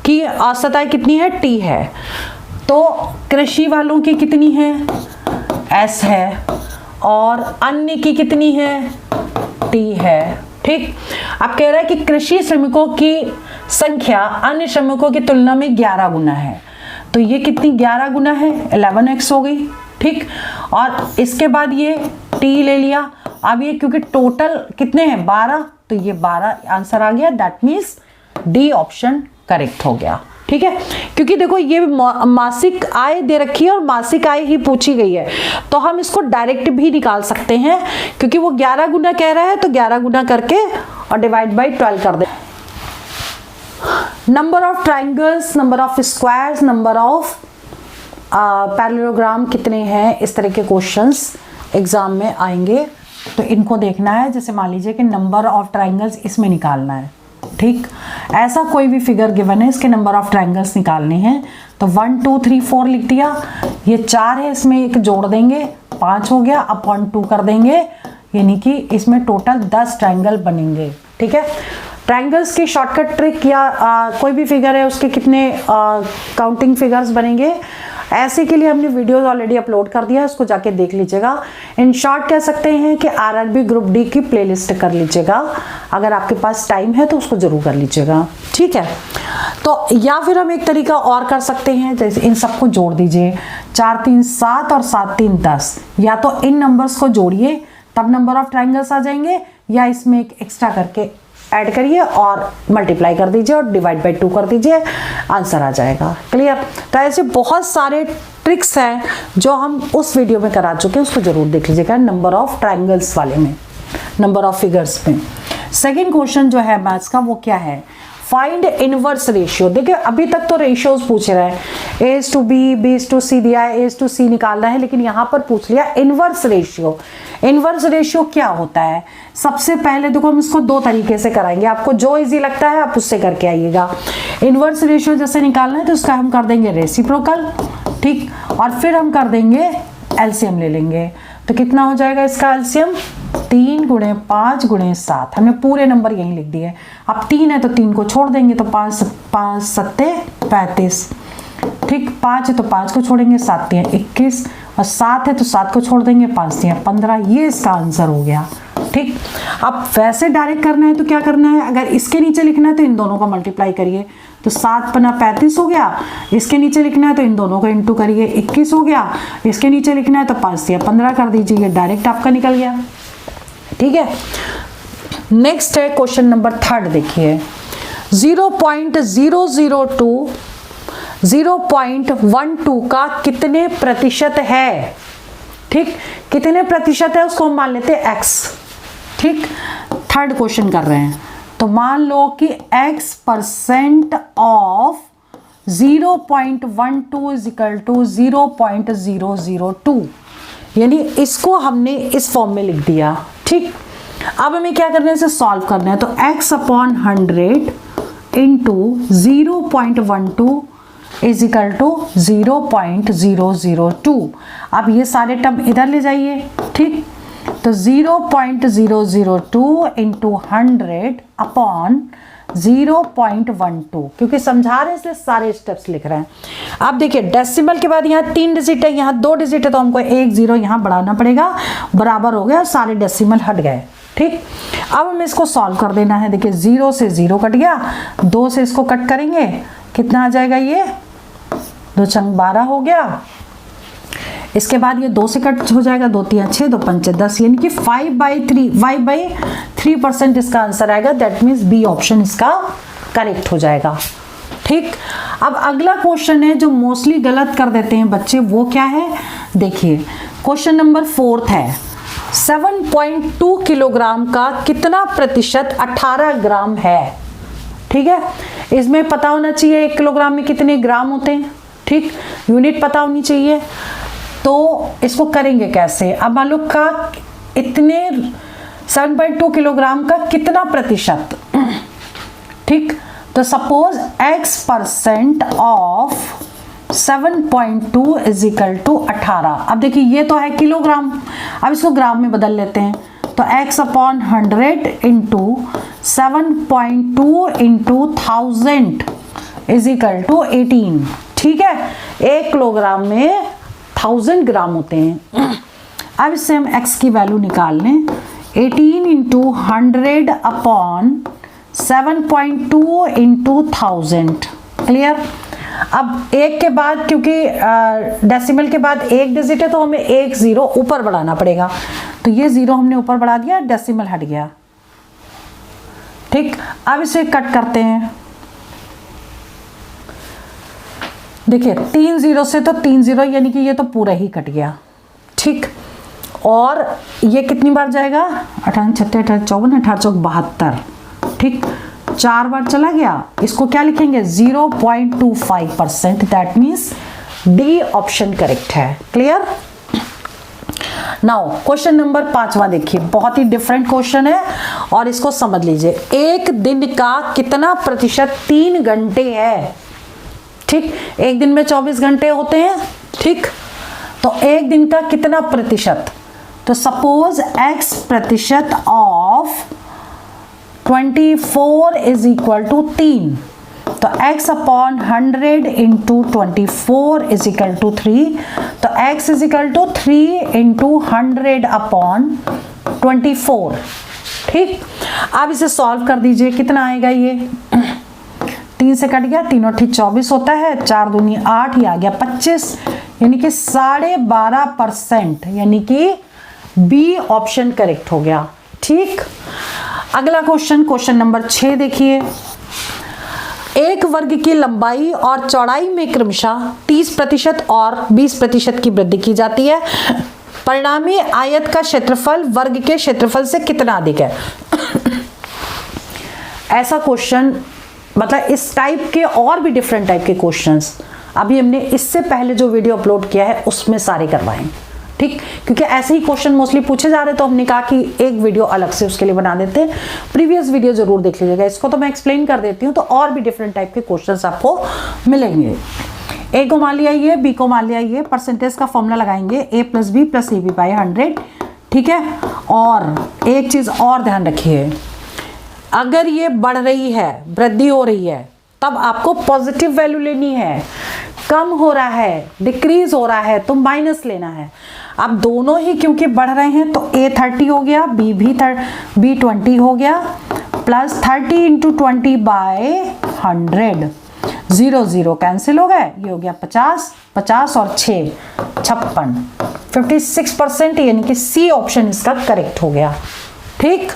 की औसत आय कितनी है T है, तो कृषि वालों की कितनी है S है, और अन्य की कितनी है T है। ठीक, अब कह रहा है कि कृषि श्रमिकों की संख्या अन्य श्रमिकों की तुलना में 11 गुना है, तो ये कितनी 11 गुना है 11x हो गई। ठीक, और इसके बाद ये T ले लिया। अब ये क्योंकि टोटल कितने हैं 12, तो ये 12 आंसर आ गया, that means D option correct हो गया। ठीक है, क्योंकि देखो ये मासिक आय दे रखी है और मासिक आय ही पूछी गई है, तो हम इसको डायरेक्ट भी निकाल सकते हैं, क्योंकि वो 11 गुना कह रहा है, तो 11 गुना करके और डिवाइड बाई 12 कर दे। Number of triangles, number of squares, number of parallelogram कितने हैं, इस तरह के क्वेश्चंस एग्जाम में आएंगे, तो इनको देखना है। जैसे मान लीजिए कि नंबर ऑफ ट्राइंगल्स इसमें निकालना है। ठीक, ऐसा कोई भी फिगर गिवन है, इसके नंबर ऑफ ट्राइंगल्स निकालने हैं, तो 1 2 3 4 लिख दिया, ये 4 है, इसमें एक जोड़ देंगे 5 हो गया, अपॉन 2 कर देंगे, यानी कि इसमें टोटल 10 ट्राइंगल बनेंगे। ठीक है, ट्राइंगल्स की शॉर्टकट ट्रिक या कोई भी फिगर है उसके कितने काउंटिंग फिगर्स बनेंगे, ऐसे के लिए हमने वीडियोस ऑलरेडी अपलोड कर दिया है, उसको जाके देख लीजिएगा। इन शॉर्ट कह सकते हैं कि आरआरबी ग्रुप डी की प्लेलिस्ट कर लीजिएगा, अगर आपके पास टाइम है तो उसको जरूर कर लीजिएगा। ठीक है, तो या फिर हम एक तरीका और कर सकते हैं, जैसे इन सबको जोड़ दीजिए, 4 3 7 और 7 3 10, या तो इन नंबर्स को जोड़िए तब नंबर ऑफ ट्राइंगल्स आ जाएंगे, या इसमें एक एक्स्ट्रा करके ऐड करिए और मल्टीप्लाई कर दीजिए और डिवाइड बाय 2 कर दीजिए, आंसर आ जाएगा। क्लियर। तो ऐसे बहुत सारे ट्रिक्स हैं जो हम उस वीडियो में करा चुके हैं, उसको जरूर देख लीजिएगा, नंबर ऑफ ट्राइंगल्स वाले में, नंबर ऑफ फिगर्स में। सेकेंड क्वेश्चन जो है मैथ्स का वो क्या है, फाइंड इनवर्स रेशियो। देखिए अभी तक तो रेशियोज पूछ रहे हैं, A/B, B/C दिया है, A/C निकालना है, लेकिन यहाँ पर पूछ लिया इनवर्स रेशियो। इनवर्स रेशियो क्या होता है, सबसे पहले देखो हम इसको 2 तरीके से कराएंगे, आपको जो इजी लगता है आप उससे करके आइएगा। इनवर्स रेशियो जैसे निकालना है तो उसका हम कर देंगे रेसिप्रोकल, ठीक, और फिर हम कर देंगे एलसीएम ले लेंगे, तो कितना हो जाएगा इसका एलसीएम 3 गुणे 5 गुणे 7, हमने पूरे नंबर यहीं लिख दिए। अब 3 है तो 3 को छोड़ देंगे तो 5 5 सत्ते 35, ठीक। 5 है तो 5 को छोड़ेंगे, 7 है 21, और 7 है तो 7 को छोड़ देंगे, 5 है 15। ये इसका आंसर हो गया, ठीक। अब वैसे डायरेक्ट करना है तो क्या करना है, अगर इसके नीचे लिखना है तो इन दोनों का मल्टीप्लाई करिए, तो 7 पना 35 हो गया। इसके नीचे लिखना है तो इन दोनों को इंटू करिए, 21 हो गया। इसके नीचे लिखना है तो 5 या 15 कर दीजिए, ये डायरेक्ट आपका निकल गया, ठीक है। नेक्स्ट है क्वेश्चन नंबर 3, देखिए 0.002 0.12 का कितने प्रतिशत है, ठीक। कितने प्रतिशत है उसको हम मान लेते हैं x, ठीक। 3rd क्वेश्चन कर रहे हैं, तो मान लो कि x% of 0.12 is equal to 0.002, यानी इसको हमने इस फॉर्म में लिख दिया, ठीक। अब हमें क्या करना है, इसे सॉल्व करना है, तो x/100 into 0.12 is equal to 0.002। अब ये सारे टर्म इधर ले जाइए, ठीक। तो 0.002 इंटू 100 अपॉन 0.12, क्योंकि समझा रहे हैं इसलिए सारे स्टेप्स लिख रहे हैं। अब देखिए डेसिमल के बाद यहाँ 3 डिजिट है, यहाँ 2 डिजिट है, तो हमको 1 0 यहाँ बढ़ाना पड़ेगा, बराबर हो गया, सारे डेसिमल हट गए, ठीक। अब हमें इसको सॉल्व कर देना है। देखिए 0 से 0 कट गया, 2 से इसको कट करेंगे, कितना आ जाएगा, ये 2 चंग 12 हो गया। इसके बाद ये 2 से कट हो जाएगा, 2 3 6, 2 5 10, यानी कि 5/3% इसका आंसर आएगा। दैट मीन्स बी ऑप्शन इसका करेक्ट हो जाएगा, ठीक। अब अगला क्वेश्चन है जो मोस्टली गलत कर देते हैं बच्चे, वो क्या है, देखिए क्वेश्चन नंबर 4 है, 7.2 किलोग्राम का कितना प्रतिशत 18 ग्राम है, ठीक है। इसमें पता होना चाहिए 1 किलोग्राम में कितने ग्राम होते हैं, ठीक, यूनिट पता होनी चाहिए। तो इसको करेंगे कैसे, अब मान लो का इतने 7.2 किलोग्राम का कितना प्रतिशत, ठीक। तो suppose x% of 7.2 is equal to 18। अब देखिए ये तो है किलोग्राम, अब इसको ग्राम में बदल लेते हैं, तो x/100 into 7.2 into 1000 is equal to 18, ठीक है। 1 किलोग्राम में 1000 ग्राम होते हैं। अब इससे हम x की वैल्यू निकाल लें, 18 इंटू 100 अपॉन 7.2 इंटू 1000, क्लियर। अब 1 के बाद, क्योंकि डेसिमल के बाद 1 डिजिट है तो हमें 1 0 ऊपर बढ़ाना पड़ेगा, तो ये 0 हमने ऊपर बढ़ा दिया, डेसिमल हट गया, ठीक। अब इसे कट करते हैं, देखिए 3 0 से तो 3 0, यानी कि ये तो पूरा ही कट गया, ठीक। और ये कितनी बार जाएगा, 18 36 18 54 18 चौक 72, ठीक, 4 बार चला गया। इसको क्या लिखेंगे, 0.25%, that means D option correct है, क्लियर। नाउ क्वेश्चन नंबर 5वां देखिए, बहुत ही डिफरेंट क्वेश्चन है और इसको समझ लीजिए। 1 दिन का कितना प्रतिशत 3 घंटे है, ठीक। 1 दिन में 24 घंटे होते हैं, ठीक। तो 1 दिन का कितना प्रतिशत, तो suppose x% of 24 is equal to 3, तो x/100 into 24 is equal to 3, तो x is equal to 3 into 100 upon 24, ठीक। अब इसे सॉल्व कर दीजिए, कितना आएगा, ये 3 से कट गया, 3 और 24 होता है, 4 दूनी 8, ये आ गया 25, यानी कि 12.5%, यानी कि बी ऑप्शन करेक्ट हो गया, ठीक। अगला क्वेश्चन, क्वेश्चन नंबर 6 देखिए, 1 वर्ग की लंबाई और चौड़ाई में क्रमशः 30% और 20% की वृद्धि की जाती है, परिणामी आयत का क्षेत्रफल वर्ग के क्षेत्रफल से कितना अधिक है। ऐसा क्वेश्चन, मतलब इस टाइप के और भी डिफरेंट टाइप के क्वेश्चंस अभी हमने इससे पहले जो वीडियो अपलोड किया है उसमें सारे करवाएं, ठीक। क्योंकि ऐसे ही क्वेश्चन मोस्टली पूछे जा रहे तो हमने कहा कि एक वीडियो अलग से उसके लिए बना देते हैं। प्रीवियस वीडियो जरूर देख लीजिएगा, इसको तो मैं एक्सप्लेन कर देती हूँ, तो और भी डिफरेंट टाइप के क्वेश्चंस आपको मिलेंगे। ए को मान लिया ये, बी को मान लिया ये, परसेंटेज का फॉर्मूला लगाएंगे, a + b + ab/100, ठीक है। और एक चीज और ध्यान रखिए, अगर ये बढ़ रही है, वृद्धि हो रही है, तब आपको पॉजिटिव वैल्यू लेनी है। कम हो रहा है, डिक्रीज हो रहा है, तो माइनस लेना है। अब दोनों ही क्योंकि बढ़ रहे हैं तो A 30 हो गया, B 20 हो गया, प्लस 30 इंटू 20 बाय 100, 0 0 कैंसिल हो गए, ये हो गया 50, 50 और 6 56, 56%, यानी कि सी ऑप्शन इसका करेक्ट हो गया। ठीक,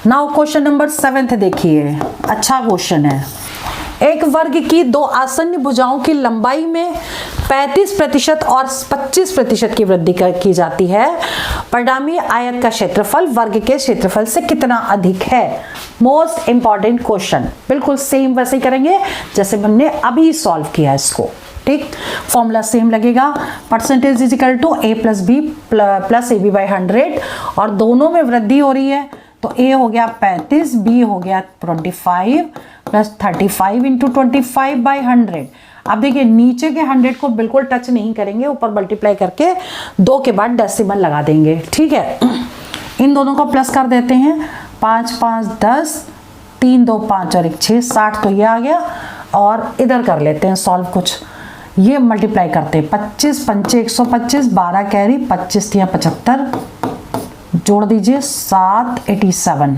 नाउ क्वेश्चन नंबर 7 देखिए, अच्छा क्वेश्चन है। एक वर्ग की दो आसन्न भुजाओं की लंबाई में 35% और 25% की वृद्धि की जाती है। परिणामी आयत का क्षेत्रफल वर्ग के क्षेत्रफल से कितना अधिक है? Most important question. बिल्कुल सेम वैसे ही करेंगे जैसे हमने अभी सॉल्व किया इसको। ठीक, फॉर्मूला सेम लगेगा, percentage is equal to A plus B plus AB by 100, और दोनों में वृद्धि हो रही है तो A हो गया 35, B हो गया 25 प्लस 35 इंटू 25 बाई 100। अब देखिए नीचे के 100 को बिल्कुल टच नहीं करेंगे, ऊपर मल्टीप्लाई करके 2 के बाद डेसिमल लगा देंगे। ठीक है, इन दोनों को प्लस कर देते हैं, 5 5 10, 3 2 5 और 1 6, 60 तो ये आ गया। और इधर कर लेते हैं सॉल्व, कुछ ये मल्टीप्लाई करते हैं, 25 पंचे 125, 12 कैरी, 25 या 75, जोड़ दीजिए 787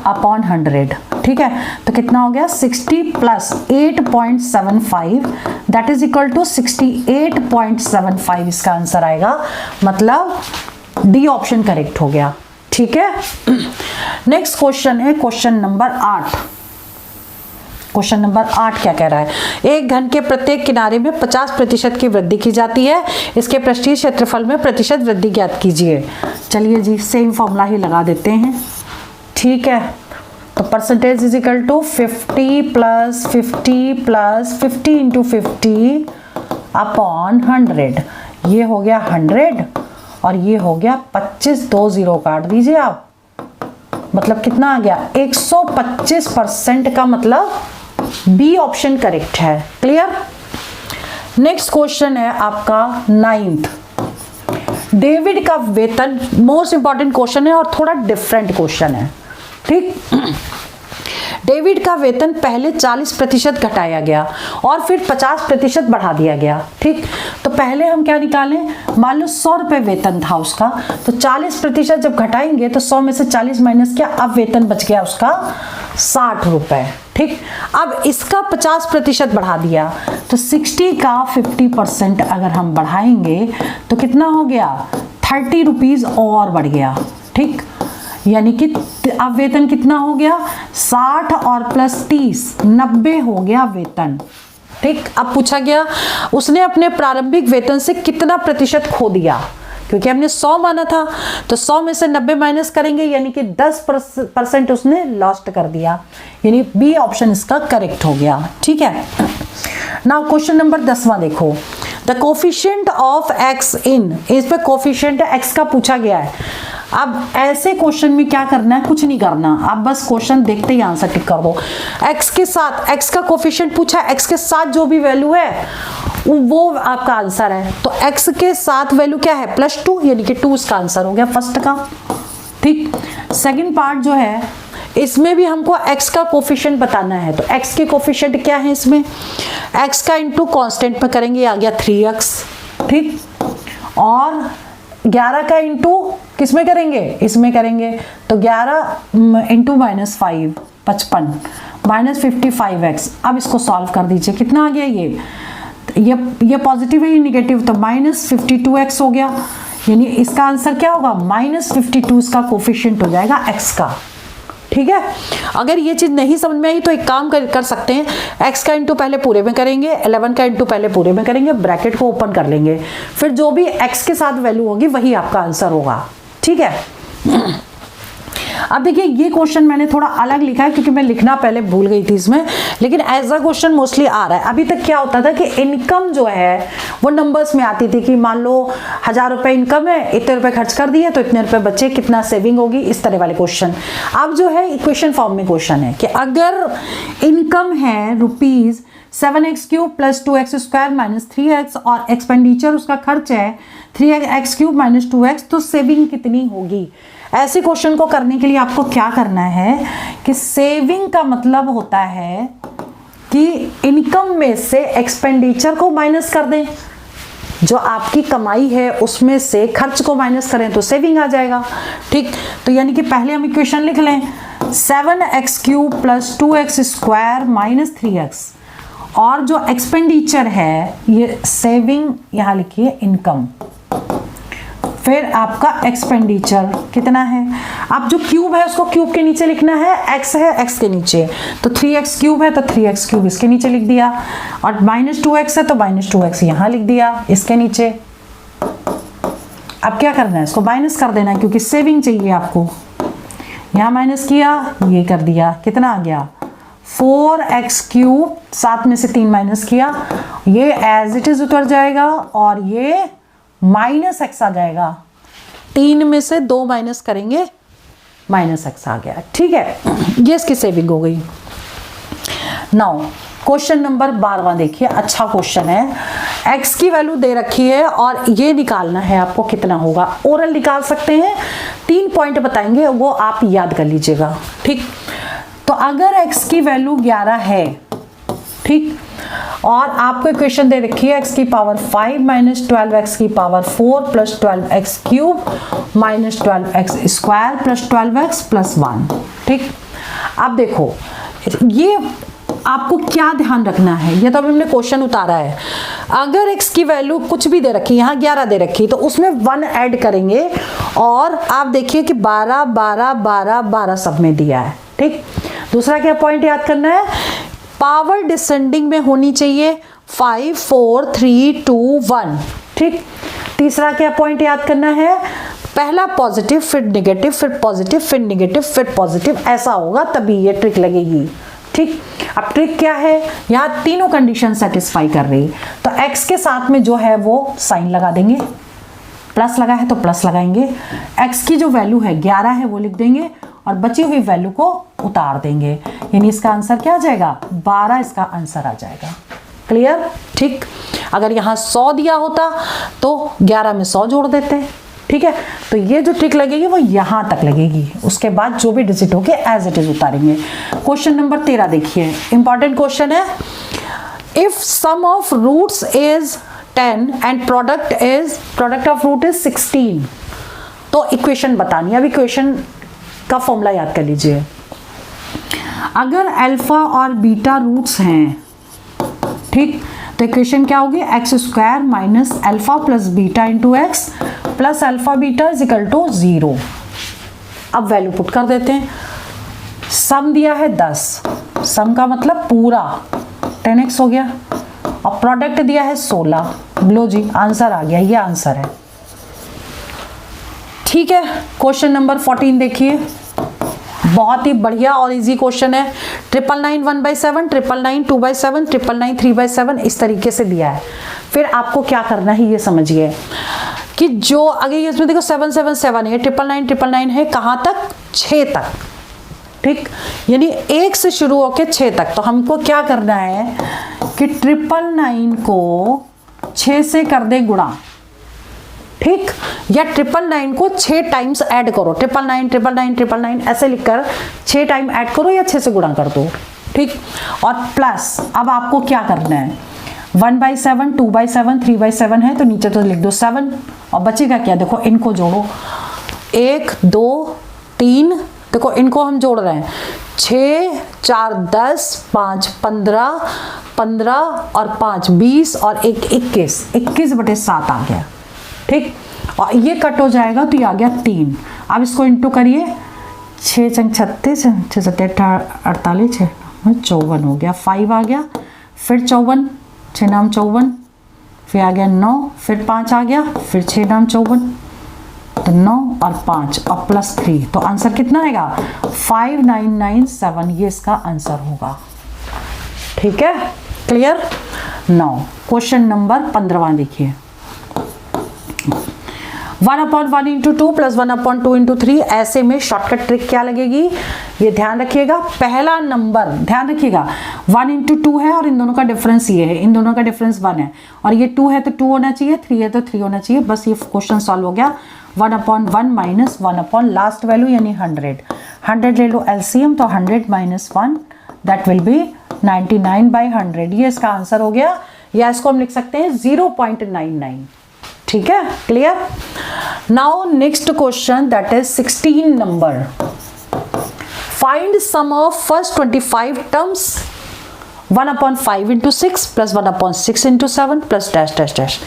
अपॉन 100। ठीक है, तो कितना हो गया 60 plus 8.75, that is equal to 68.75 इसका आंसर आएगा, मतलब डी ऑप्शन करेक्ट हो गया। ठीक है, नेक्स्ट क्वेश्चन है क्वेश्चन नंबर 8। क्वेश्चन नंबर 8 क्या कह रहा है? एक घन के प्रत्येक किनारे में 50% की वृद्धि की जाती है, इसके पृष्ठीय क्षेत्रफल में प्रतिशत वृद्धि ज्ञात कीजिए। चलिए जी, सेम फॉर्मूला ही लगा देते हैं। ठीक है, तो percentage is equal to 50 plus 50 plus 50 into 50 upon 100, ये हो गया 100 और ये हो गया 25, 2 0 काट दीजिए आप, मतलब कितना आ गया 125% का, मतलब बी ऑप्शन करेक्ट है। क्लियर। नेक्स्ट क्वेश्चन है आपका 9th। डेविड का वेतन, मोस्ट इंपॉर्टेंट क्वेश्चन है और थोड़ा डिफरेंट क्वेश्चन है। ठीक, डेविड का वेतन पहले 40% घटाया गया और फिर 50% बढ़ा दिया गया। ठीक, तो पहले हम क्या निकालें, मान लो 100 रुपए वेतन था उसका, तो 40% जब घटाएंगे तो 100 में से 40 माइनस किया, अब वेतन बच गया उसका 60 रुपए। ठीक, अब इसका 50% बढ़ा दिया, तो 60 का 50% अगर हम बढ़ाएंगे तो कितना हो गया 30 रुपीज और बढ़ गया। ठीक, यानी कि अब वेतन कितना हो गया 60 और प्लस 30 90 हो गया वेतन। ठीक, अब पूछा गया उसने अपने प्रारंभिक वेतन से कितना प्रतिशत खो दिया, क्योंकि हमने 100 माना था, तो 100 में से 90 माइनस करेंगे, यानी कि 10% उसने लॉस्ट कर दिया, यानी बी ऑप्शन इसका करेक्ट हो गया। ठीक है, नाउ क्वेश्चन नंबर 10वां देखो, द कोफिशिएंट ऑफ एक्स इन, इस पे कोफिशिएंट एक्स का पूछा गया है। अब ऐसे क्वेश्चन में क्या करना है, कुछ नहीं करना, आप बस क्वेश्चन देखते ही आंसर टिक कर दो। एक्स के साथ, एक्स का कोफिशिएंट पूछा, एक्स के साथ जो भी वैल्यू है वो आपका आंसर है। तो एक्स के साथ वैल्यू क्या है +2, यानी कि 2 इसका आंसर हो गया फर्स्ट का। ठीक, सेकंड पार्ट जो है इसमें भी हमको x का कोफिशिएंट बताना है, तो x के कोफिशिएंट क्या है इसमें, x का इंटू कांस्टेंट में करेंगे, आ गया 3x। ठीक, और 11 का इंटू किस में करेंगे, इसमें करेंगे, तो 11 इंटू -5 55 -55x। अब इसको सॉल्व कर दीजिए, कितना आ गया ये पॉजिटिव है, ये निगेटिव, तो -52x हो गया, यानी इसका आंसर क्या होगा -52 इसका कोफिशिएंट हो जाएगा x का। ठीक है, अगर ये चीज नहीं समझ में आई तो एक काम कर सकते हैं, x का इंटू पहले पूरे में करेंगे, 11 का इंटू पहले पूरे में करेंगे, ब्रैकेट को ओपन कर लेंगे, फिर जो भी x के साथ वैल्यू होगी वही आपका आंसर होगा। ठीक है, अब देखिए ये क्वेश्चन मैंने थोड़ा अलग लिखा है क्योंकि मैं लिखना पहले भूल गई थी इसमें, लेकिन एज अ क्वेश्चन मोस्टली आ रहा है। अभी तक क्या होता था कि इनकम जो है वो नंबर्स में आती थी कि मान लो 1000 रुपए इनकम है, इतने रुपए खर्च कर दिए तो इतने रुपए बचे, कितना सेविंग होगी, इस तरह वाले क्वेश्चन। अब जो है इक्वेशन फॉर्म में क्वेश्चन है कि अगर इनकम है रुपीज 7x³ + 2x² - 3x और एक्सपेंडिचर उसका खर्च है 3x³ - 2x, तो सेविंग कितनी होगी। ऐसे क्वेश्चन को करने के लिए आपको क्या करना है कि सेविंग का मतलब होता है कि इनकम में से एक्सपेंडिचर को माइनस कर दें, जो आपकी कमाई है उसमें से खर्च को माइनस करें तो सेविंग आ जाएगा। ठीक, तो यानी कि पहले हम इक्वेशन लिख लें 7x³ + 2x² - 3x, और जो एक्सपेंडिचर है ये सेविंग यहां लिखिए इनकम, फिर आपका एक्सपेंडिचर कितना है। अब जो क्यूब है उसको क्यूब के नीचे लिखना है, x है x के नीचे, तो 3x³ है तो 3x³ इसके नीचे लिख दिया, और -2x है तो -2x यहां लिख दिया इसके नीचे। अब क्या करना है, इसको माइनस कर देना है क्योंकि सेविंग चाहिए आपको। यहां माइनस किया, ये कर दिया, कितना आ गया 4x³, 7 में से 3 माइनस किया, ये एज इट इज उतर जाएगा और ये -x आ जाएगा। 3 में से 2 माइनस करेंगे, -x आ गया। ठीक है, ये इसकी सेविंग हो गई। नाउ क्वेश्चन नंबर 12 देखिए, अच्छा क्वेश्चन है। x की वैल्यू दे रखी है और ये निकालना है आपको कितना होगा। ओरल निकाल सकते हैं, 3 पॉइंट बताएंगे वो आप याद कर लीजिएगा। ठीक, तो अगर x की वैल्यू 11 है, ठीक, और आपको इक्वेशन दे रखी है x की पावर 5 - 12x की पावर 4 + 12x³ - 12x² + 12x + 1। ठीक, अब देखो ये आपको क्या ध्यान रखना है, ये तो अभी हमने क्वेश्चन उतारा है। अगर x की वैल्यू कुछ भी दे रखी, यहाँ 11 दे रखी, तो उसमें 1 ऐड करेंगे और आप देखिए कि 12 12 12 12 सब में दिया है। ठीक, दूसरा क्या पॉइंट याद करना है, पावर डिसेंडिंग में होनी चाहिए, 5 4 3 2 1। ठीक, तीसरा क्या पॉइंट याद करना है, पहला पॉजिटिव फिर नेगेटिव फिर पॉजिटिव फिर नेगेटिव फिर पॉजिटिव, ऐसा होगा तभी ये ट्रिक लगेगी। ठीक, अब ट्रिक क्या है, यहाँ तीनों कंडीशन सेटिस्फाई कर रही, तो x के साथ में जो है वो साइन लगा देंगे, प्लस लगा है तो प्लस लगाएंगे, x की जो वैल्यू है 11 है वो लिख देंगे और बची हुई वैल्यू को उतार देंगे, यानी इसका आंसर क्या आ जाएगा 12, इसका आंसर आ जाएगा। क्लियर। ठीक, अगर यहाँ 100 दिया होता तो 11 में 100 जोड़ देते। ठीक है, तो ये जो ट्रिक लगेगी वो यहाँ तक लगेगी, उसके बाद जो भी डिजिट होके एज इट इज उतारेंगे। क्वेश्चन नंबर 13 देखिए, इंपॉर्टेंट क्वेश्चन है। If sum of roots is 10 and product of root is 16, तो इक्वेशन बतानी है। अब इक्वेशन का फॉर्मूला याद कर लीजिए। अगर अल्फा और बीटा रूट्स हैं, ठीक, तो इक्वेशन क्या होगी, x² - alpha + beta × x + alpha beta = 0। अब वैल्यू पुट कर देते हैं। सम दिया है 10, सम का मतलब पूरा 10x हो गया, और प्रोडक्ट दिया है 16। लो जी, आंसर आ गया, ये आंसर है। ठीक है, क्वेश्चन नंबर 14 देखिए, बहुत ही बढ़िया और इजी क्वेश्चन है। 999 1/7, 999 2/7, 999 3/7, इस तरीके से दिया है। फिर आपको क्या करना है ये समझिए कि जो अगर इसमें देखो 7 7 7 है, 999 999 है, कहाँ तक 6 तक। ठीक, यानी 1 से शुरू होकर 6 तक। तो हमको क्या करना है कि 999 को 6 से कर दे गुणा, ठीक, या 999 को 6 टाइम्स ऐड करो, 999 999 999 ऐसे लिखकर 6 टाइम ऐड करो या 6 से गुणा कर दो। ठीक, और प्लस अब आपको क्या करना है, 1/7 2/7 3/7 है तो नीचे तो लिख दो 7, और बचेगा क्या, देखो इनको जोड़ो, 1 2 3, देखो इनको हम जोड़ रहे हैं, 6 4 10 5 15 15 और 5 20 और 1 21, 21/7 आ गया। ठीक, और ये कट हो जाएगा तो ये आ गया 3। अब इसको इंटू करिए, 6 × 36 6 7 48 6 54 हो गया, 5 आ गया, फिर 54 6 9 54, फिर आ गया 9, फिर 5 आ गया, फिर 6 9 54, तो 9 और 5 और प्लस 3, तो आंसर कितना आएगा 5997, ये इसका आंसर होगा। ठीक है, क्लियर। नाउ क्वेश्चन नंबर 15 देखिए, 1/1 इंटू 2 प्लस 1/2 इंटू 3, ऐसे में शॉर्टकट ट्रिक क्या लगेगी, ये ध्यान रखिएगा। पहला नंबर ध्यान रखिएगा 1 इंटू 2 है और इन दोनों का डिफरेंस ये है, इन दोनों का डिफरेंस 1 है, और ये 2 है तो 2 होना चाहिए, 3 है तो 3 होना चाहिए। बस ये क्वेश्चन सॉल्व हो गया। 1/1 माइनस 1 लास्ट वैल्यू यानी 100 ले लो एलसीएम, तो 100 माइनस 1 दैट विल बी 99/100, ये इसका आंसर हो गया, या इसको हम लिख सकते हैं 0.99। ठीक है, clear. Now next question that is 16 number, find sum of first 25 terms 1/5 into 6 plus 1/6 into 7 plus dash dash dash.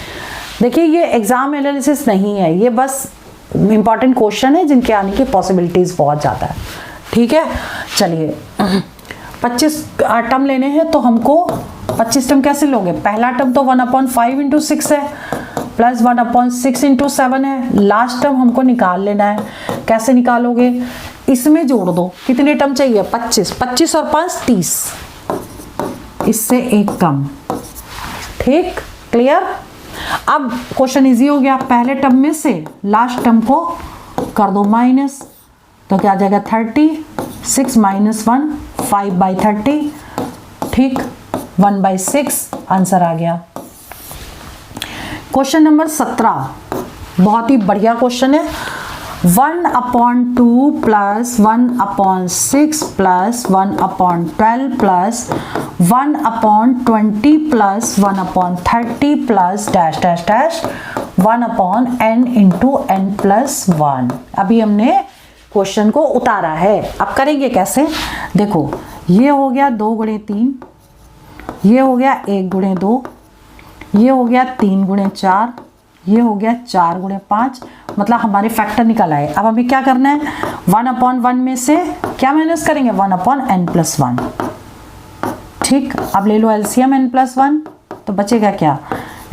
देखिए ये एग्जाम एनालिसिस नहीं है, ये बस इंपॉर्टेंट क्वेश्चन है जिनके आने की पॉसिबिलिटीज बहुत ज़्यादा है। ठीक है, चलिए 25 टर्म लेने हैं, तो हमको 25 टर्म कैसे लोगे, पहला टर्म तो 1/5 इंटू 6 है प्लस 1/6 इंटू 7 है, लास्ट टर्म हमको निकाल लेना है। कैसे निकालोगे, इसमें जोड़ दो, कितने टर्म चाहिए 25, 25 और 5 30, इससे एक कम। ठीक, क्लियर। अब क्वेश्चन इजी हो गया, पहले टर्म में से लास्ट टर्म को कर दो माइनस, तो क्या आ जाएगा 30, 6 माइनस 1 5/30, ठीक 1/6 आंसर आ गया। क्वेश्चन नंबर 17 बहुत ही बढ़िया क्वेश्चन है, 1/2 plus 1/6 plus 1/12 plus 1/20 plus 1/30 plus dash dash dash 1/n into n plus 1। अभी हमने क्वेश्चन को उतारा है, अब करेंगे कैसे, देखो ये हो गया 2 गुणे 3, ये हो गया 1 गुणे 2, ये हो गया 3 गुणे 4, ये हो गया 4 गुणे 5, मतलब हमारे फैक्टर निकल आए। अब हमें क्या करना है, 1/1 में से क्या माइनस करेंगे 1/n प्लस 1। ठीक, अब ले लो एलसीएम n प्लस 1, तो बचेगा क्या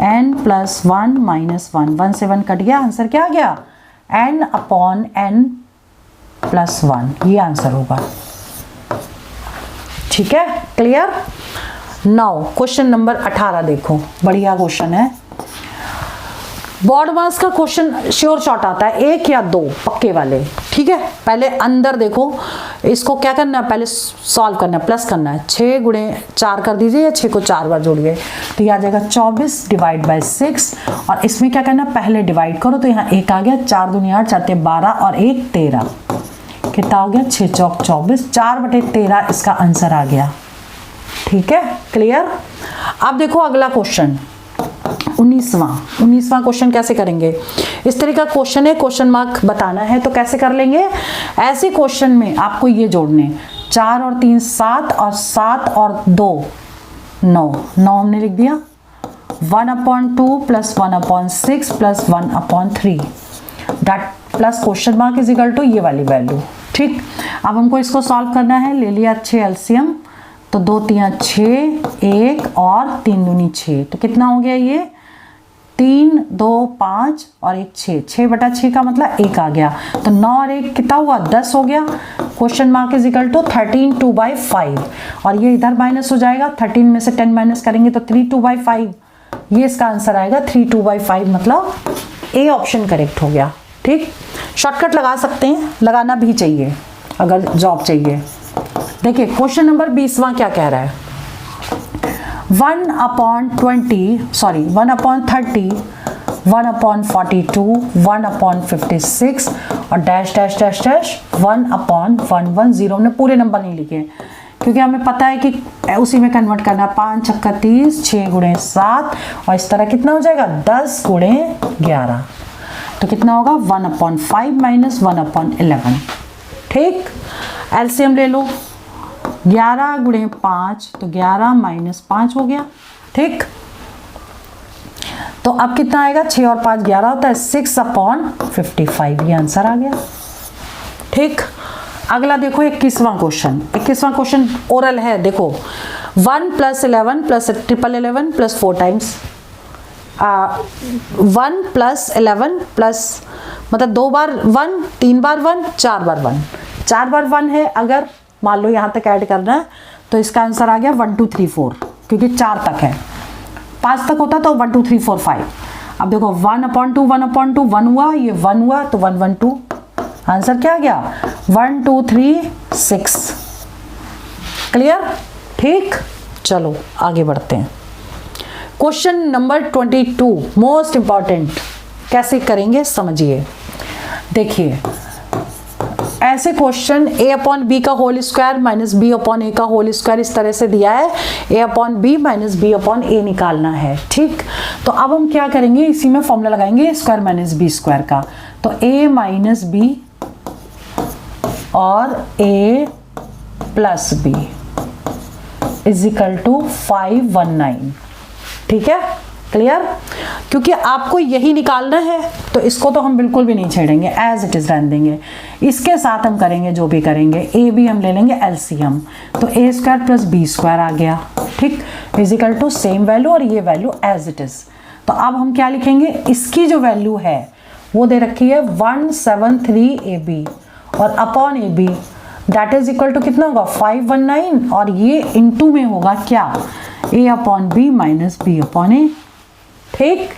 n प्लस 1 माइनस 1, 1 से 1 कट गया, आंसर क्या आ गया n/n प्लस 1, ये आंसर होगा। ठीक है, क्लियर। नाउ क्वेश्चन नंबर 18 देखो, बढ़िया क्वेश्चन है, बोर्ड मास का क्वेश्चन श्योर शॉर्ट आता है, 1 या 2 पक्के वाले। ठीक है, पहले अंदर देखो, इसको क्या करना है, पहले सॉल्व करना है, प्लस करना है, 6 गुणे 4 कर दीजिए, या 6 को 4 बार जोड़िए, तो ये आ जाएगा 24 डिवाइड बाय 6, और इसमें क्या करना है, पहले डिवाइड करो, तो यहाँ 1 आ गया, 4 दूनी 8, 4 12 और 1 13, कितना हो गया 6 चौक 24, 4/13 इसका आंसर आ गया। ठीक है, क्लियर। अब देखो अगला क्वेश्चन 19वां क्वेश्चन कैसे करेंगे, इस तरह का क्वेश्चन है, क्वेश्चन मार्क बताना है, तो कैसे कर लेंगे, ऐसे क्वेश्चन में आपको ये जोड़ने 4 और 3 7 और 7 और 2 9 हमने लिख दिया, 1/2 plus 1/6 plus 1/3 that plus question mark is equal to ये वाली वैल्यू। ठीक, अब हमको इसको सॉल्व करना है, ले लिया 6 एलसीएम, तो 2 3 6, 1 और 3 दूनी 6, तो कितना हो गया ये 3 2 5 और 1 6, 6/6 का मतलब 1 आ गया, तो 9 और 1 कितना हुआ 10 हो गया। Question mark is equal to 13 2/5, और ये इधर माइनस हो जाएगा, 13 में से 10 माइनस करेंगे तो 3 2/5, ये इसका आंसर आएगा 3 2/5, मतलब ए ऑप्शन करेक्ट हो गया। ठीक, शॉर्टकट लगा सकते हैं, लगाना भी चाहिए अगर जॉब चाहिए। देखिए क्वेश्चन नंबर 20वां क्या कह रहा है, 1/30, 1/42, 1/56 और डैश डैश डैश डैश 1/110। हमने पूरे नंबर नहीं लिखे क्योंकि हमें पता है कि उसी में कन्वर्ट करना, 5 छक्का 30, 6 गुणे 7 और इस तरह कितना हो जाएगा 10 गुणे 11, तो कितना होगा 1/5 माइनस 1/11। ठीक, एलसीएम ले लो, 11 गुणे 5 तो 11 माइनस 5 हो गया। ठीक, तो अब कितना आएगा, 6 और 5 11 होता है, 6/55, ये आंसर आ गया। ठीक, अगला देखो 21वां क्वेश्चन ओरल है। देखो 1 + 11 + 11 + 4 टाइम्स 1 + 11 + मतलब 2 बार 1, 3 बार 1, 4 बार 1, 4 बार 1 है। अगर मान लो यहाँ तक ऐड करना है तो इसका आंसर आ गया 1 2 3 4, क्योंकि 4 तक है, 5 तक होता तो 1 2 3 4 5। अब देखो 1/2 1/2 1 हुआ, ये 1 हुआ तो 1 1 2, आंसर क्या आ गया 1 2 3 6। क्लियर? ठीक, चलो आगे बढ़ते हैं। क्वेश्चन नंबर 22 मोस्ट इंपॉर्टेंट, कैसे करेंगे समझिए। देखिए ऐसे क्वेश्चन a/b का होल स्क्वायर माइनस b/a का होल स्क्वायर इस तरह से दिया है, a/b माइनस b/a निकालना है। ठीक, तो अब हम क्या करेंगे, इसी में फॉर्मूला लगाएंगे स्क्वायर माइनस बी स्क्वायर का। तो a माइनस बी और a plus B is equal to 519। ठीक है, क्लियर? क्योंकि आपको यही निकालना है तो इसको तो हम बिल्कुल भी नहीं छेड़ेंगे, एज इट इज रहने देंगे। इसके साथ हम करेंगे जो भी करेंगे, ए बी हम ले लेंगे एलसीएम, तो A square plus B square आ गया। ठीक, is equal to same value और ये वैल्यू एज इट इज। तो अब हम क्या लिखेंगे, इसकी जो वैल्यू है वो दे रखी है 173 AB और upon A B that is equal to कितना होगा 519, और ये इनटू में होगा क्या a/b माइनस b/a। ठीक,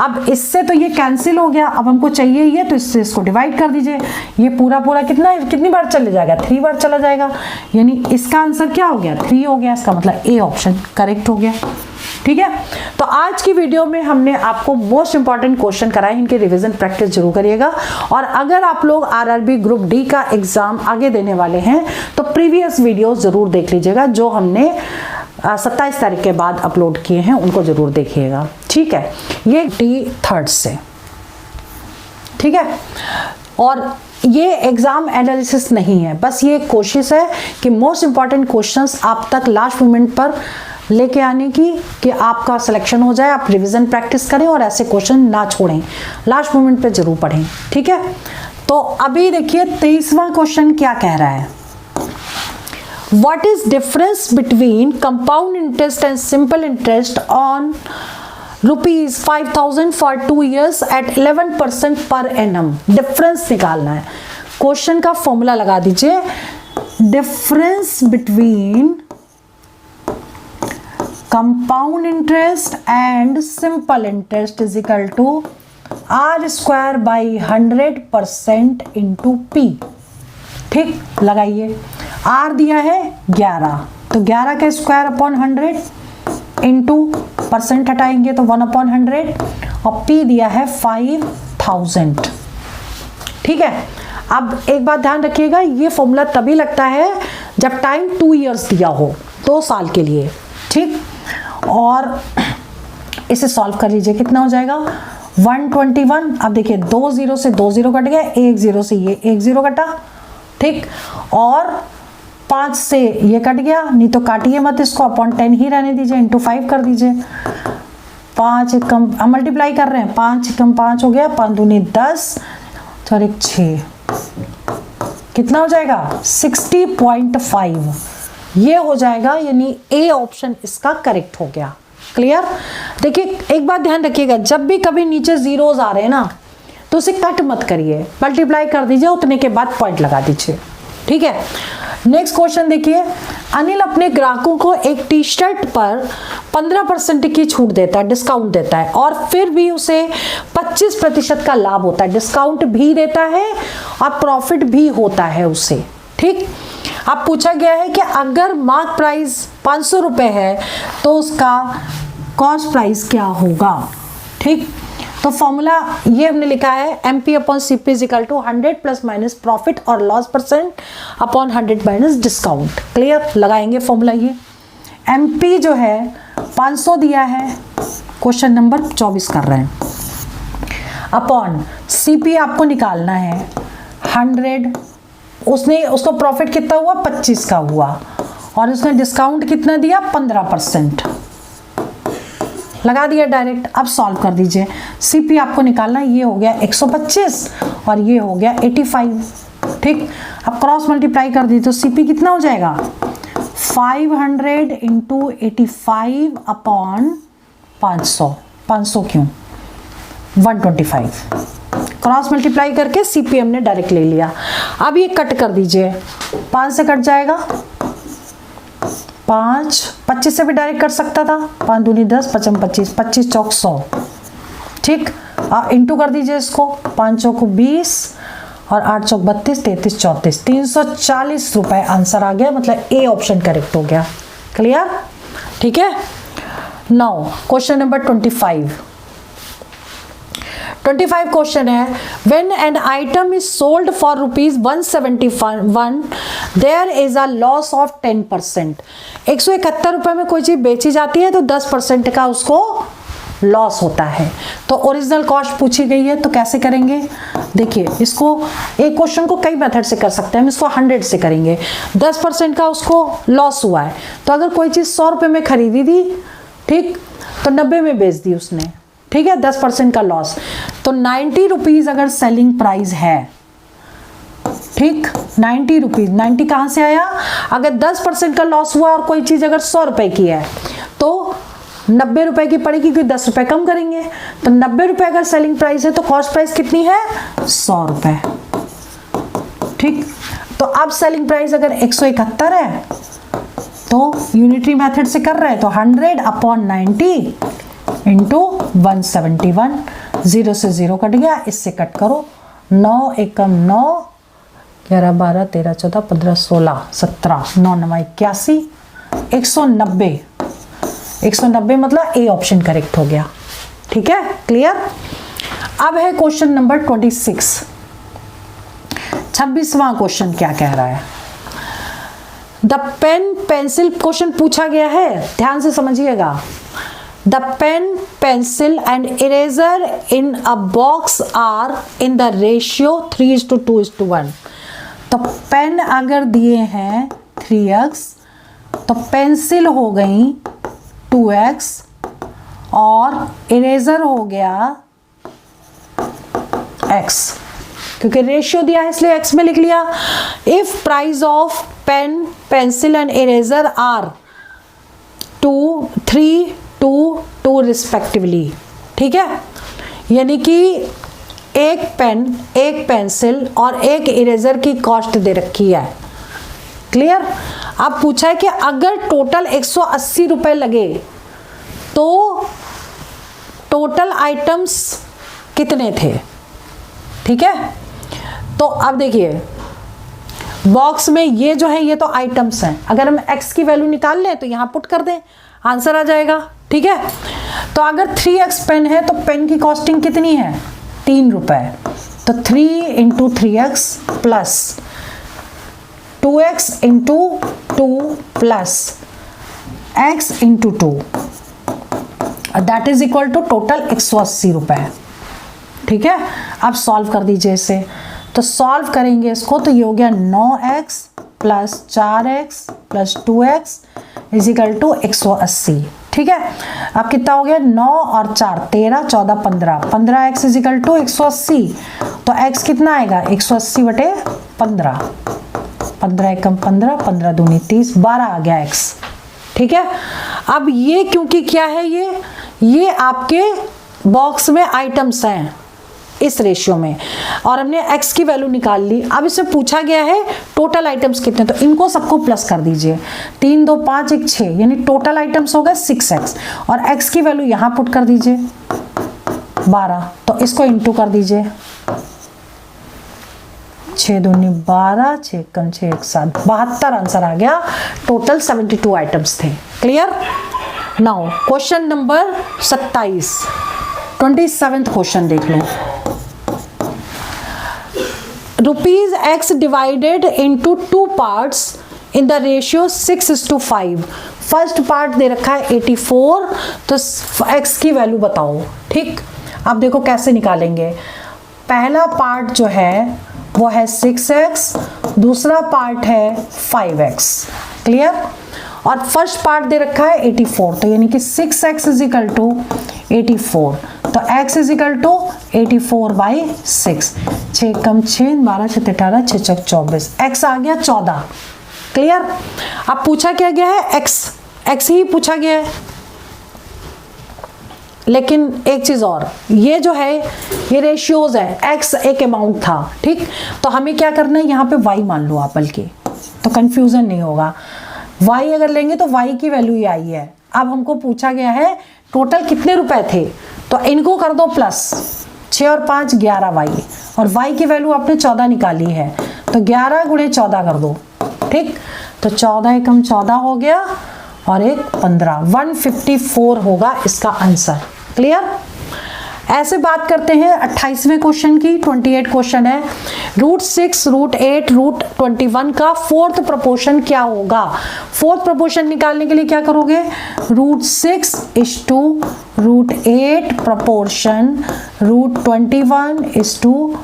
अब इससे तो ये कैंसिल हो गया, अब हमको चाहिए ये, तो इससे इसको डिवाइड कर दीजिए। ये पूरा पूरा कितनी बार चले जाएगा, 3 बार चला जाएगा, यानी इसका आंसर क्या हो गया 3 हो गया। इसका मतलब ए ऑप्शन करेक्ट हो गया। ठीक है, तो आज की वीडियो में हमने आपको मोस्ट इंपॉर्टेंट क्वेश्चन कराए, इनके रिवीजन प्रैक्टिस जरूर करिएगा। और अगर आप लोग आरआरबी ग्रुप डी का एग्जाम आगे देने वाले हैं तो प्रीवियस वीडियो जरूर देख लीजिएगा, जो हमने 27 तारीख के बाद अपलोड किए हैं, उनको जरूर देखिएगा। ठीक है, ये D3 से। ठीक है, और ये एग्जाम एनालिसिस नहीं है, बस ये कोशिश है कि मोस्ट इंपॉर्टेंट क्वेश्चंस आप तक लास्ट मोमेंट पर लेके आने की, कि आपका सिलेक्शन हो जाए, आप रिवीजन प्रैक्टिस करें और ऐसे क्वेश्चन ना छोड़ें, लास्ट मोमेंट पे जरूर पढ़ें। ठीक है, तो अभी देखिए 23वां क्वेश्चन क्या कह रहा है। What is difference between compound interest and simple interest on rupees 5,000 for 2 years at 11% per annum? Difference निकालना है। क्वेश्चन का फॉर्मूला लगा दीजिए, difference between compound interest and simple interest is equal to R square by 100% into P. ठीक, लगाइए। Are दिया है 11, तो 11 का स्क्वायर अपॉन 100 इंटू परसेंट हटाएंगे तो 1/100, और पी दिया है 5000। ठीक है, अब एक बात ध्यान रखिएगा, ये फॉर्मूला तभी लगता है जब टाइम 2 इयर्स दिया हो, 2 साल के लिए। ठीक, और इसे सॉल्व कर लीजिए, कितना हो जाएगा 121। अब देखिए 2 0 से 2 0 कट गया, 1 0 से ये 1 0 कटा। ठीक, और 5 से ये कट गया, नहीं तो काटिए मत इसको, अपॉन 10 ही रहने दीजिए, इंटू 5 कर दीजिए। 5 कम मल्टीप्लाई कर रहे हैं, 5 कम 5 हो गया, 5 दूनी 10 और 1 6, कितना हो जाएगा 60.5, ये हो जाएगा, यानी ए ऑप्शन इसका करेक्ट हो गया। क्लियर? देखिए एक बात ध्यान रखिएगा, जब भी कभी नीचे जीरोज आ रहे हैं ना तो उसे कट मत करिए, मल्टीप्लाई कर दीजिए, उतने के बाद पॉइंट लगा दीजिए। ठीक है, नेक्स्ट क्वेश्चन देखिए। अनिल अपने ग्राहकों को एक टी शर्ट पर 15% की छूट देता है, डिस्काउंट देता है, और फिर भी उसे 25% का लाभ होता है, डिस्काउंट भी देता है और प्रॉफिट भी होता है उसे। ठीक, अब पूछा गया है कि अगर मार्क प्राइस 500 रुपए है तो उसका कॉस्ट प्राइस क्या होगा। ठीक, तो फॉर्मूला ये हमने लिखा है MP/CP is equal to 100 plus minus profit और loss percent upon 100 minus discount. Clear? लगाएंगे फॉर्मूला। ये MP जो है 500 दिया है, क्वेश्चन नंबर 24 कर रहे हैं, अपॉन CP आपको निकालना है 100, उसको प्रॉफिट कितना हुआ 25 का हुआ, और उसने डिस्काउंट कितना दिया 15%, लगा दिया डायरेक्ट। अब सॉल्व कर दीजिए, CP आपको निकालना, ये हो गया 125 और ये हो गया 85। ठीक, अब क्रॉस मल्टीप्लाई कर दीजिए तो CP कितना हो जाएगा 500 इंटू 85 अपॉन 500, 500 क्यों 125। क्रॉस मल्टीप्लाई करके CPM ने डायरेक्ट ले लिया। अब ये कट कर दीजिए, 5 से कट जाएगा, 5, 25 से भी डायरेक्ट कर सकता था, 5 दूनी 10, 5 25, 25 चौक 100, ठीक। इंटू कर दीजिए इसको, 5 चौक 20 और 8 चौक 32, 33 34, 340 रुपए आंसर आ गया, मतलब ए ऑप्शन करेक्ट हो गया। क्लियर, ठीक है। नाउ क्वेश्चन नंबर 25 क्वेश्चन है, when an item is sold for ₹171 there is a loss of 10%। 171 रुपए में कोई चीज बेची जाती है तो 10% का उसको लॉस होता है। तो ओरिजिनल कॉस्ट पूछी गई है, तो कैसे करेंगे? देखिए, इसको एक क्वेश्चन को कई मेथड से कर सकते हैं, हम इसको 100 से करेंगे। 10% का उसको लॉस हुआ है, तो अगर कोई चीज 100 रुपए में खरीदी थी, ठीक, तो 90 में बेच दी उसने, ठीक है, 10% का लॉस। तो 90 रुपीज अगर सेलिंग प्राइस है, ठीक, 90 रुपीज, 90 कहां से आया? अगर 10% का लॉस हुआ और कोई चीज अगर 100 रुपए की है तो 90 रुपए की पड़ेगी, क्योंकि 10 रुपए कम करेंगे। तो 90 रुपए अगर सेलिंग प्राइस है तो कॉस्ट प्राइस कितनी है? 100 रुपए, ठीक। तो अब सेलिंग प्राइस अगर 171 है तो यूनिटरी मेथड से कर रहे हैं, तो 100/90 इंटू 171, 0 से 0 कट गया, इससे कट करो, 9 एकम 9, 11 12 13 14 15 16 17, 9 9 81, 190 मतलब ए ऑप्शन करेक्ट हो गया, ठीक है। क्लियर। अब है क्वेश्चन नंबर 26। 26वां क्वेश्चन क्या कह रहा है? द पेन पेंसिल क्वेश्चन पूछा गया है, ध्यान से समझिएगा। The pen pencil and eraser in a box are in the ratio 3:2:1। तो पेन अगर दिए हैं 3x, तो पेंसिल हो गई 2x और इरेजर हो गया x, क्योंकि रेशियो दिया है इसलिए x में लिख लिया। If price of pen pencil and eraser are 2, 3, 2, 2 respectively, ठीक है, यानी कि एक पेन, एक पेंसिल और एक इरेजर की कॉस्ट दे रखी है। क्लियर। अब पूछा है कि अगर टोटल 180 रुपए लगे तो टोटल आइटम्स कितने थे, ठीक है। तो अब देखिए, बॉक्स में ये जो है ये तो आइटम्स हैं, अगर हम x की वैल्यू निकाल लें तो यहां पुट कर दें, आंसर आ जाएगा, ठीक है। तो अगर 3x पेन है तो पेन की कॉस्टिंग कितनी है? 3 रुपए। तो 3 into 3x plus 2x into 2 plus x into 2, that is equal to total 180 रुपए, ठीक है। अब सॉल्व कर दीजिए इसे, तो सॉल्व करेंगे इसको, तो ये हो गया 9x plus 4x plus 2x is equal to 180, ठीक है। अब कितना हो गया? 9 और 4 13, 14 15, 15x इज इक्वल टू 180। तो x कितना आएगा? 180/15, 15 एकम 15, 15 दूनी 30, 12 आ गया x, ठीक है। अब ये क्योंकि क्या है, ये आपके बॉक्स में आइटम्स हैं इस रेशियो में, और हमने x की वैल्यू निकाल ली। अब इसमें पूछा गया है टोटल आइटम्स कितने, तो इनको सबको प्लस कर दीजिए, 3 2 5 1 6, यानी टोटल आइटम्स हो गए 6x, और x की वैल्यू यहां पुट कर दीजिए 12, तो इसको इंटू कर दीजिए, 6 दूनी 12, 6 कम 6 1 7, 72 आंसर आ गया। टोटल 72 आइटम्स थे। Clear. Now question number 27, 27th question देख लो। ₹x divided into 2 parts in the ratio 6:5। First part दे रखा है 84, तो x की वैल्यू बताओ, ठीक। अब देखो कैसे निकालेंगे। पहला पार्ट जो है वो है 6x, दूसरा पार्ट है 5x। क्लियर। और फर्स्ट पार्ट दे रखा है 84, तो यानी कि 6x इज इक्वल टू 84, तो x इज इक्वल टू 84/6, 6 कम 6, 12 6 18, 6 6 24, x आ गया 14। क्लियर। अब पूछा क्या गया है? x ही पूछा गया है, लेकिन एक चीज और, ये जो है ये रेशियोज है, x एक अमाउंट था, ठीक, तो हमें क्या करना है, यहाँ पे y मान लो आप, बल्कि तो कंफ्यूजन नहीं होगा। y अगर लेंगे तो y की वैल्यू ही आई है। अब हमको पूछा गया है टोटल कितने रुपए थे, तो इनको कर दो प्लस, 6 और 5 11y, और y की वैल्यू आपने 14 निकाली है, तो 11 गुणे 14 कर दो, ठीक, तो 14 एकम 14 हो गया और एक 15, 154 होगा इसका आंसर। क्लियर। ऐसे बात करते हैं 28वें क्वेश्चन की। 28 क्वेश्चन है, √6, √8, √21 का फोर्थ प्रपोर्शन क्या होगा। फोर्थ प्रपोर्शन निकालने के लिए क्या करोगे, √6 is to √8 proportion √21 is to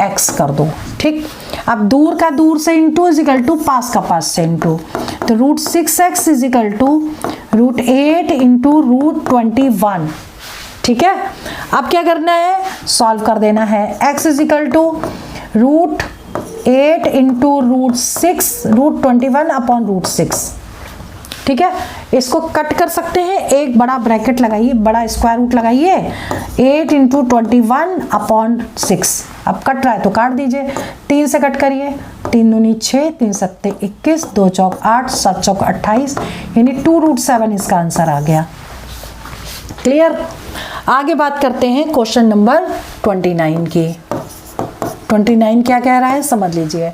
x कर दो, ठीक। अब दूर का दूर से इंटू इज इक्वल टू पास का पास से इंटू, तो √6x is equal to √8 into √21, ठीक है। अब क्या करना है, सॉल्व कर देना है। x is equal to √8 into √6 √21 upon √6, ठीक है। इसको कट कर सकते हैं, एक बड़ा ब्रैकेट लगाइए, बड़ा स्क्वायर रूट लगाइए, 8 इंटू 21 अपॉन 6। अब कट रहा है तो काट दीजिए, 3 से कट करिए, 3 दूनी 6, 3 सत्ते 21, 2 चौक 8, 7 चौक 28, यानी 2√7 इसका आंसर आ गया। क्लियर। आगे बात करते हैं क्वेश्चन नंबर 29 की। 29 क्या कह रहा है समझ लीजिए।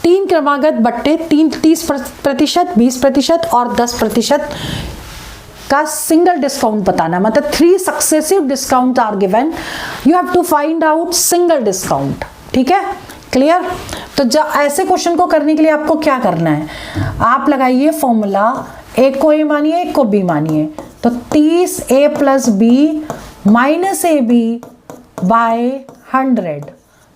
3 क्रमागत बट्टे 30%, 20% और 10% का सिंगल डिस्काउंट बताना, मतलब 3 successive discount are given, you have to find out single discount, ठीक है। क्लियर। तो जब ऐसे क्वेश्चन को करने के लिए आपको क्या करना है, आप लगाइए फॉर्मूला, एक को ए मानिए एक को बी मानिए, तो 30a + b - ab bye 100,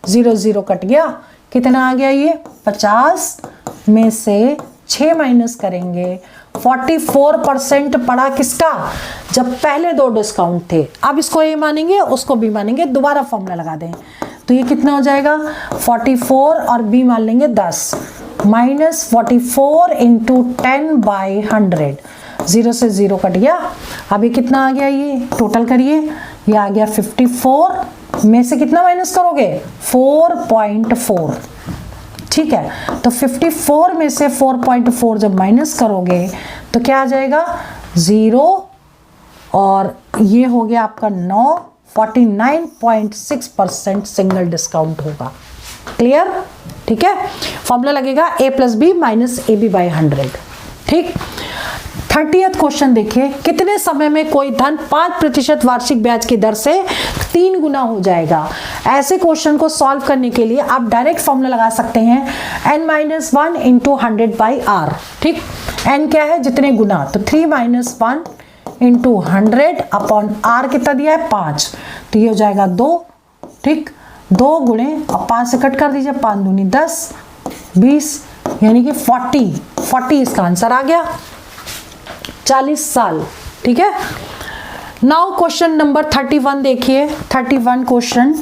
0 0 cut गया, कितना आ गया ये 50 में से 6 माइनस करेंगे, 44% पड़ा किसका, जब पहले 2 डिस्काउंट थे। अब इसको ए मानेंगे उसको बी मानेंगे, दोबारा फॉर्मूला लगा दें, तो ये कितना हो जाएगा 44 और बी मान लेंगे 10, -44 इंटू 10 बाई 100, 0 से 0 कट गया। अब ये कितना आ गया, ये टोटल करिए, ये आ गया 54 में से कितना माइनस करोगे 4.4, ठीक है। तो 54 में से 4.4 जब माइनस करोगे तो क्या आ जाएगा 0, और ये हो गया आपका 9, 49.6% सिंगल डिस्काउंट होगा। क्लियर, ठीक है। फॉर्मूला लगेगा a + b - ab बाई 100, ठीक। 30th क्वेश्चन देखिए, कितने समय में कोई धन 5% वार्षिक ब्याज की दर से 3 गुना हो जाएगा। ऐसे क्वेश्चन को सॉल्व करने के लिए आप डायरेक्ट फॉर्मूला लगा सकते हैं, n-1 इंटू 100/r, ठीक। n क्या है, जितने गुना, तो 3 - 1 इंटू 100 अपॉन r कितना दिया है 5, तो ये हो जाएगा 2, ठीक। 2 गुणे और 5 से कट कर दीजिए, 5 दूनी 10, 20, यानी कि 40 इसका आंसर आ गया, 40 साल, ठीक है। नाउ क्वेश्चन नंबर 31 देखिए। 31 क्वेश्चन,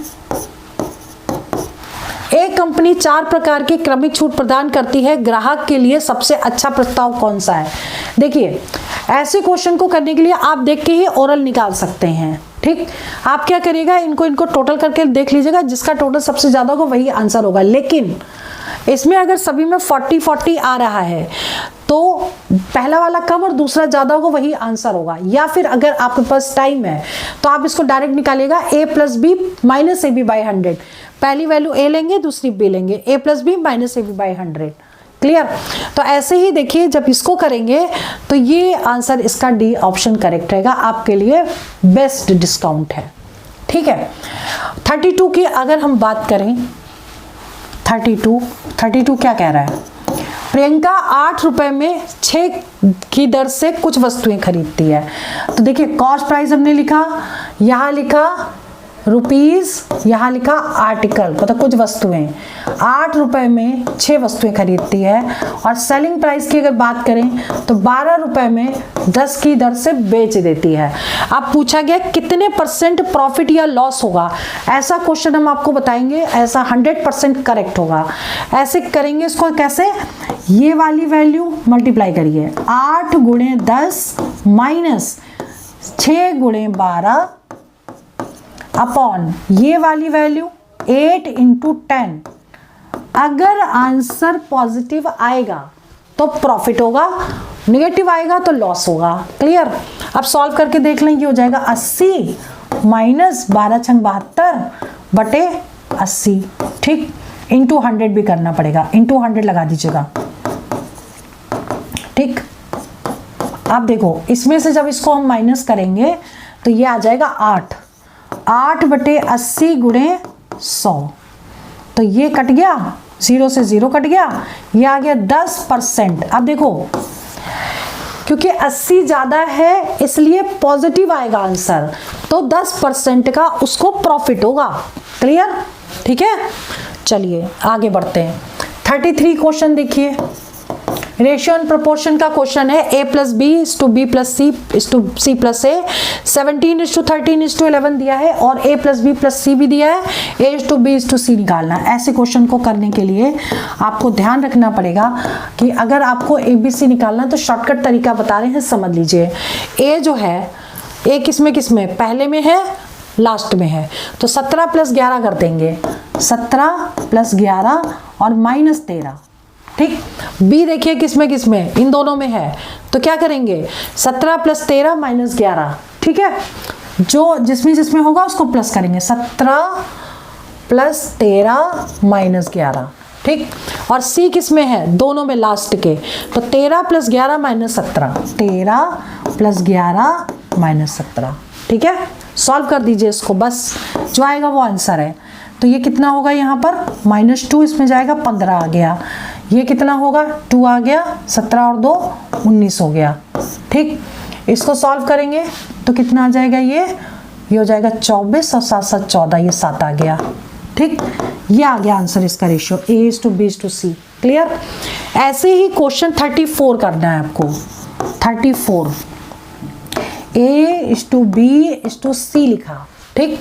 एक कंपनी 4 प्रकार की क्रमिक छूट प्रदान करती है, ग्राहक के लिए सबसे अच्छा प्रस्ताव कौन सा है। देखिए ऐसे क्वेश्चन को करने के लिए आप देख के ही ओरल निकाल सकते हैं, ठीक। आप क्या करिएगा, इनको टोटल करके देख लीजिएगा, जिसका टोटल सबसे ज्यादा होगा वही आंसर होगा। लेकिन इसमें अगर सभी में 40-40 आ रहा है तो पहला वाला कम और दूसरा ज्यादा होगा वही आंसर होगा। या फिर अगर आपके पास टाइम है तो आप इसको डायरेक्ट निकालिएगा, a + b - ab बाई 100, पहली वैल्यू a लेंगे दूसरी b लेंगे, a + b - ab by 100। Clear. तो ऐसे ही देखिए जब इसको करेंगे तो ये आंसर इसका डी ऑप्शन करेक्ट रहेगा, आपके लिए बेस्ट डिस्काउंट है, ठीक है। 32 की अगर हम बात करें, 32 क्या कह रहा है, प्रियंका 8 रुपए में 6 की दर से कुछ वस्तुएं खरीदती है। तो देखिए कॉस्ट प्राइस हमने लिखा, यहाँ लिखा रुपीज, यहाँ लिखा आर्टिकल, मतलब कुछ वस्तुएं, 8 रुपए में 6 वस्तुएं खरीदती है। और सेलिंग प्राइस की अगर बात करें तो 12 रुपए में 10 की दर से बेच देती है। अब पूछा गया कितने % प्रॉफिट या लॉस होगा, ऐसा क्वेश्चन हम आपको बताएंगे, ऐसा 100% करेक्ट होगा। ऐसे करेंगे इसको कैसे, ये वाली वैल्यू मल्टीप्लाई करिए, 8 × 10 - 6 गुणे 12 अपॉन ये वाली वैल्यू 8 इंटू 10। अगर आंसर पॉजिटिव आएगा तो प्रॉफिट होगा, नेगेटिव आएगा तो लॉस होगा। क्लियर? अब सॉल्व करके देख लें, ये हो जाएगा 80 माइनस 12 छंग 72 बटे 80। ठीक, इंटू 100 भी करना पड़ेगा, इंटू 100 लगा दीजिएगा। ठीक, अब देखो इसमें से जब इसको हम माइनस करेंगे तो ये आ जाएगा 8 बटे 80 गुणे 100। तो ये कट गया, 0 से 0 कट गया, ये आ गया 10%। अब देखो क्योंकि 80 ज़्यादा है इसलिए पॉजिटिव आएगा आंसर, तो 10% का उसको प्रॉफिट होगा। क्लियर? ठीक है, चलिए आगे बढ़ते हैं। 33 क्वेश्चन देखिए, रेशियो एंड प्रोपोर्शन का क्वेश्चन है। a plus B is to B plus C is to C plus A, 17:13:11 दिया है और a plus B plus C भी दिया है, a is to B is to C निकालना। ऐसे क्वेश्चन को करने के लिए आपको ध्यान रखना पड़ेगा कि अगर आपको ए बी सी निकालना है तो शॉर्टकट तरीका बता रहे हैं, समझ लीजिए। a जो है, a किसमें पहले में है, लास्ट में है, तो 17 प्लस 11 कर देंगे, 17 प्लस 11 और माइनस 13। ठीक, बी देखिए किसमें इन दोनों में है, तो क्या करेंगे 17 प्लस 13 माइनस 11। ठीक है, जो जिसमें होगा उसको प्लस करेंगे, 17 प्लस 13 माइनस 11। ठीक, और सी किसमें है, दोनों में लास्ट के, तो 13 प्लस 11 माइनस 17, 13 प्लस 11 माइनस 17। ठीक है, सॉल्व कर दीजिए इसको, बस जो आएगा वो आंसर है। तो ये कितना होगा, यहाँ पर -2 इसमें जाएगा, 15 आ गया। ये कितना होगा, 2 आ गया, 17 और 2 19 हो गया। ठीक, इसको सॉल्व करेंगे तो कितना आ जाएगा, ये हो जाएगा 24 और 7 7 14, ये 7 आ गया। ठीक, ये आ गया आंसर इसका ratio a is to B is to C. Clear? ऐसे ही क्वेश्चन 34 करना है आपको। 34 a is to B is to C लिखा। ठीक,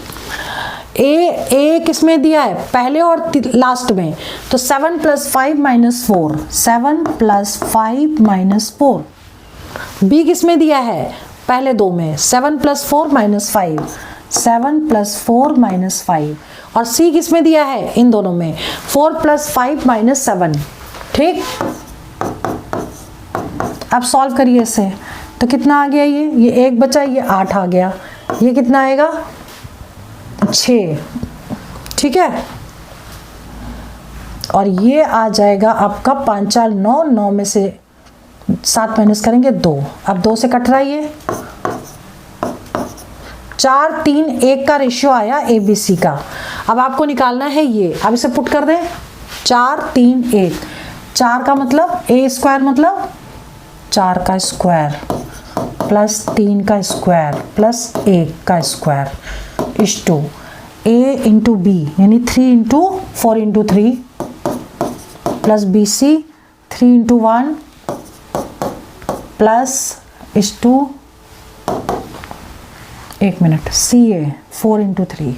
ए किसमें दिया है, पहले और लास्ट में, तो 7 plus 5 minus 4, 7 plus 5 minus 4। B किसमें दिया है, पहले दो में, 7 प्लस 4 माइनस 5, 7 प्लस 4 माइनस 5। और सी किसमें दिया है, इन दोनों में, 4 प्लस 5 माइनस 7। ठीक, अब सॉल्व करिए इसे, तो कितना आ गया, ये 1 बचा, ये 8 आ गया, ये कितना आएगा 6। ठीक है, और ये आ जाएगा आपका 5 4 9, 9 में से 7 माइनस करेंगे 2। अब 2 से कट रहा है, ये 4 3 1 का रेशियो आया ए बी सी का। अब आपको निकालना है ये, अब इसे पुट कर दें, 4 3 1, 4 का मतलब ए स्क्वायर, मतलब 4 का स्क्वायर प्लस 3 का स्क्वायर प्लस 1 का square is to a into B, यानी 3 into 4 into 3 plus B C 3 into 1 plus is to, 1 minute, C A 4 into 3।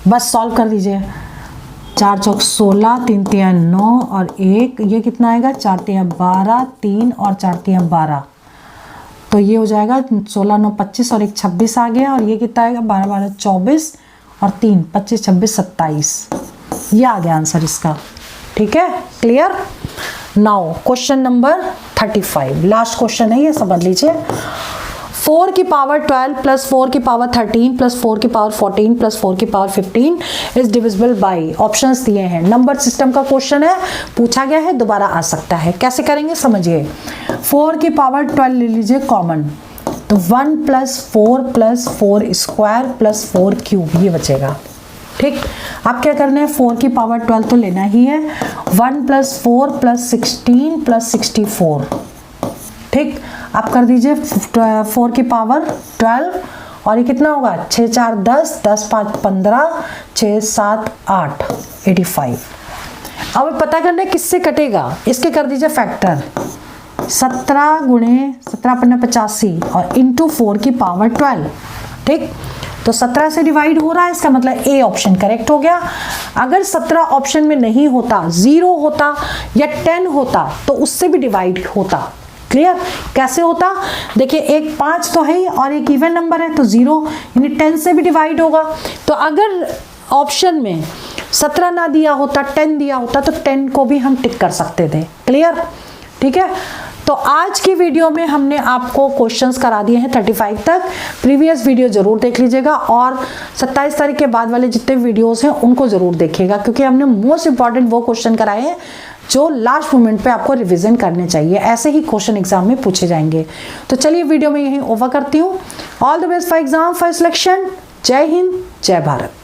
बस सॉल्व कर दीजिए, 4 चौक 16, 3 3 9 और 1, ये कितना आएगा, 4 3 12, 3 और 4 3 12, तो ये हो जाएगा 16 9 25 और 1 26 आ गया। और ये कितना आएगा, 12 12 24 और 3 25 26 27। ये आ गया आंसर इसका। ठीक है, clear? Now question number 35, last question है ये, समझ लीजिए। 4 की पावर 12 प्लस 4 की पावर 13 प्लस 4 की पावर 14 प्लस 4 की power 15 is divisible by, options दिए हैं। नंबर सिस्टम का क्वेश्चन है, पूछा गया है, दोबारा आ सकता है। कैसे करेंगे समझिए। 4 की पावर 12 ले लीजिए कॉमन, तो 1 प्लस 4 स्क्वायर प्लस 4 क्यूब, ये बचेगा। ठीक, आप क्या करना है, 4 की पावर 12 तो लेना ही है, 1 प्लस 4 प्लस 16 प्लस 64। ठीक, आप कर दीजिए 4 की पावर 12 और ये कितना होगा, 6 4 10, 10 5 15, 6 7 8 85। अब पता करना है किससे कटेगा, इसके कर दीजिए फैक्टर, 17 गुणे 17 पन्ना 85 और इंटू 4 की पावर 12। ठीक, तो 17 से डिवाइड हो रहा है, इसका मतलब ए ऑप्शन करेक्ट हो गया। अगर 17 ऑप्शन में नहीं होता, 0 होता या 10 होता तो उससे भी डिवाइड होता। क्लियर? कैसे होता, देखिए एक 5 तो है ही और एक इवन नंबर है तो 0 यानी 10 से भी डिवाइड होगा। तो अगर ऑप्शन में 17 ना दिया होता, 10 दिया होता तो 10 को भी हम टिक कर सकते थे। क्लियर? ठीक है। तो आज की वीडियो में हमने आपको क्वेश्चंस करा दिए हैं 35 तक। प्रीवियस वीडियो जरूर देख लीजिएगा और 27 तारीख के बाद वाले जितने वीडियोस हैं उनको जरूर देखिएगा, क्योंकि हमने मोस्ट इंपॉर्टेंट वो क्वेश्चन कराए हैं जो लास्ट मोमेंट पे आपको रिवीजन करने चाहिए। ऐसे ही क्वेश्चन एग्जाम में पूछे जाएंगे। तो चलिए वीडियो में यहीं ओवर करती हूँ। All the best for exam, for selection. जय हिंद, जय भारत।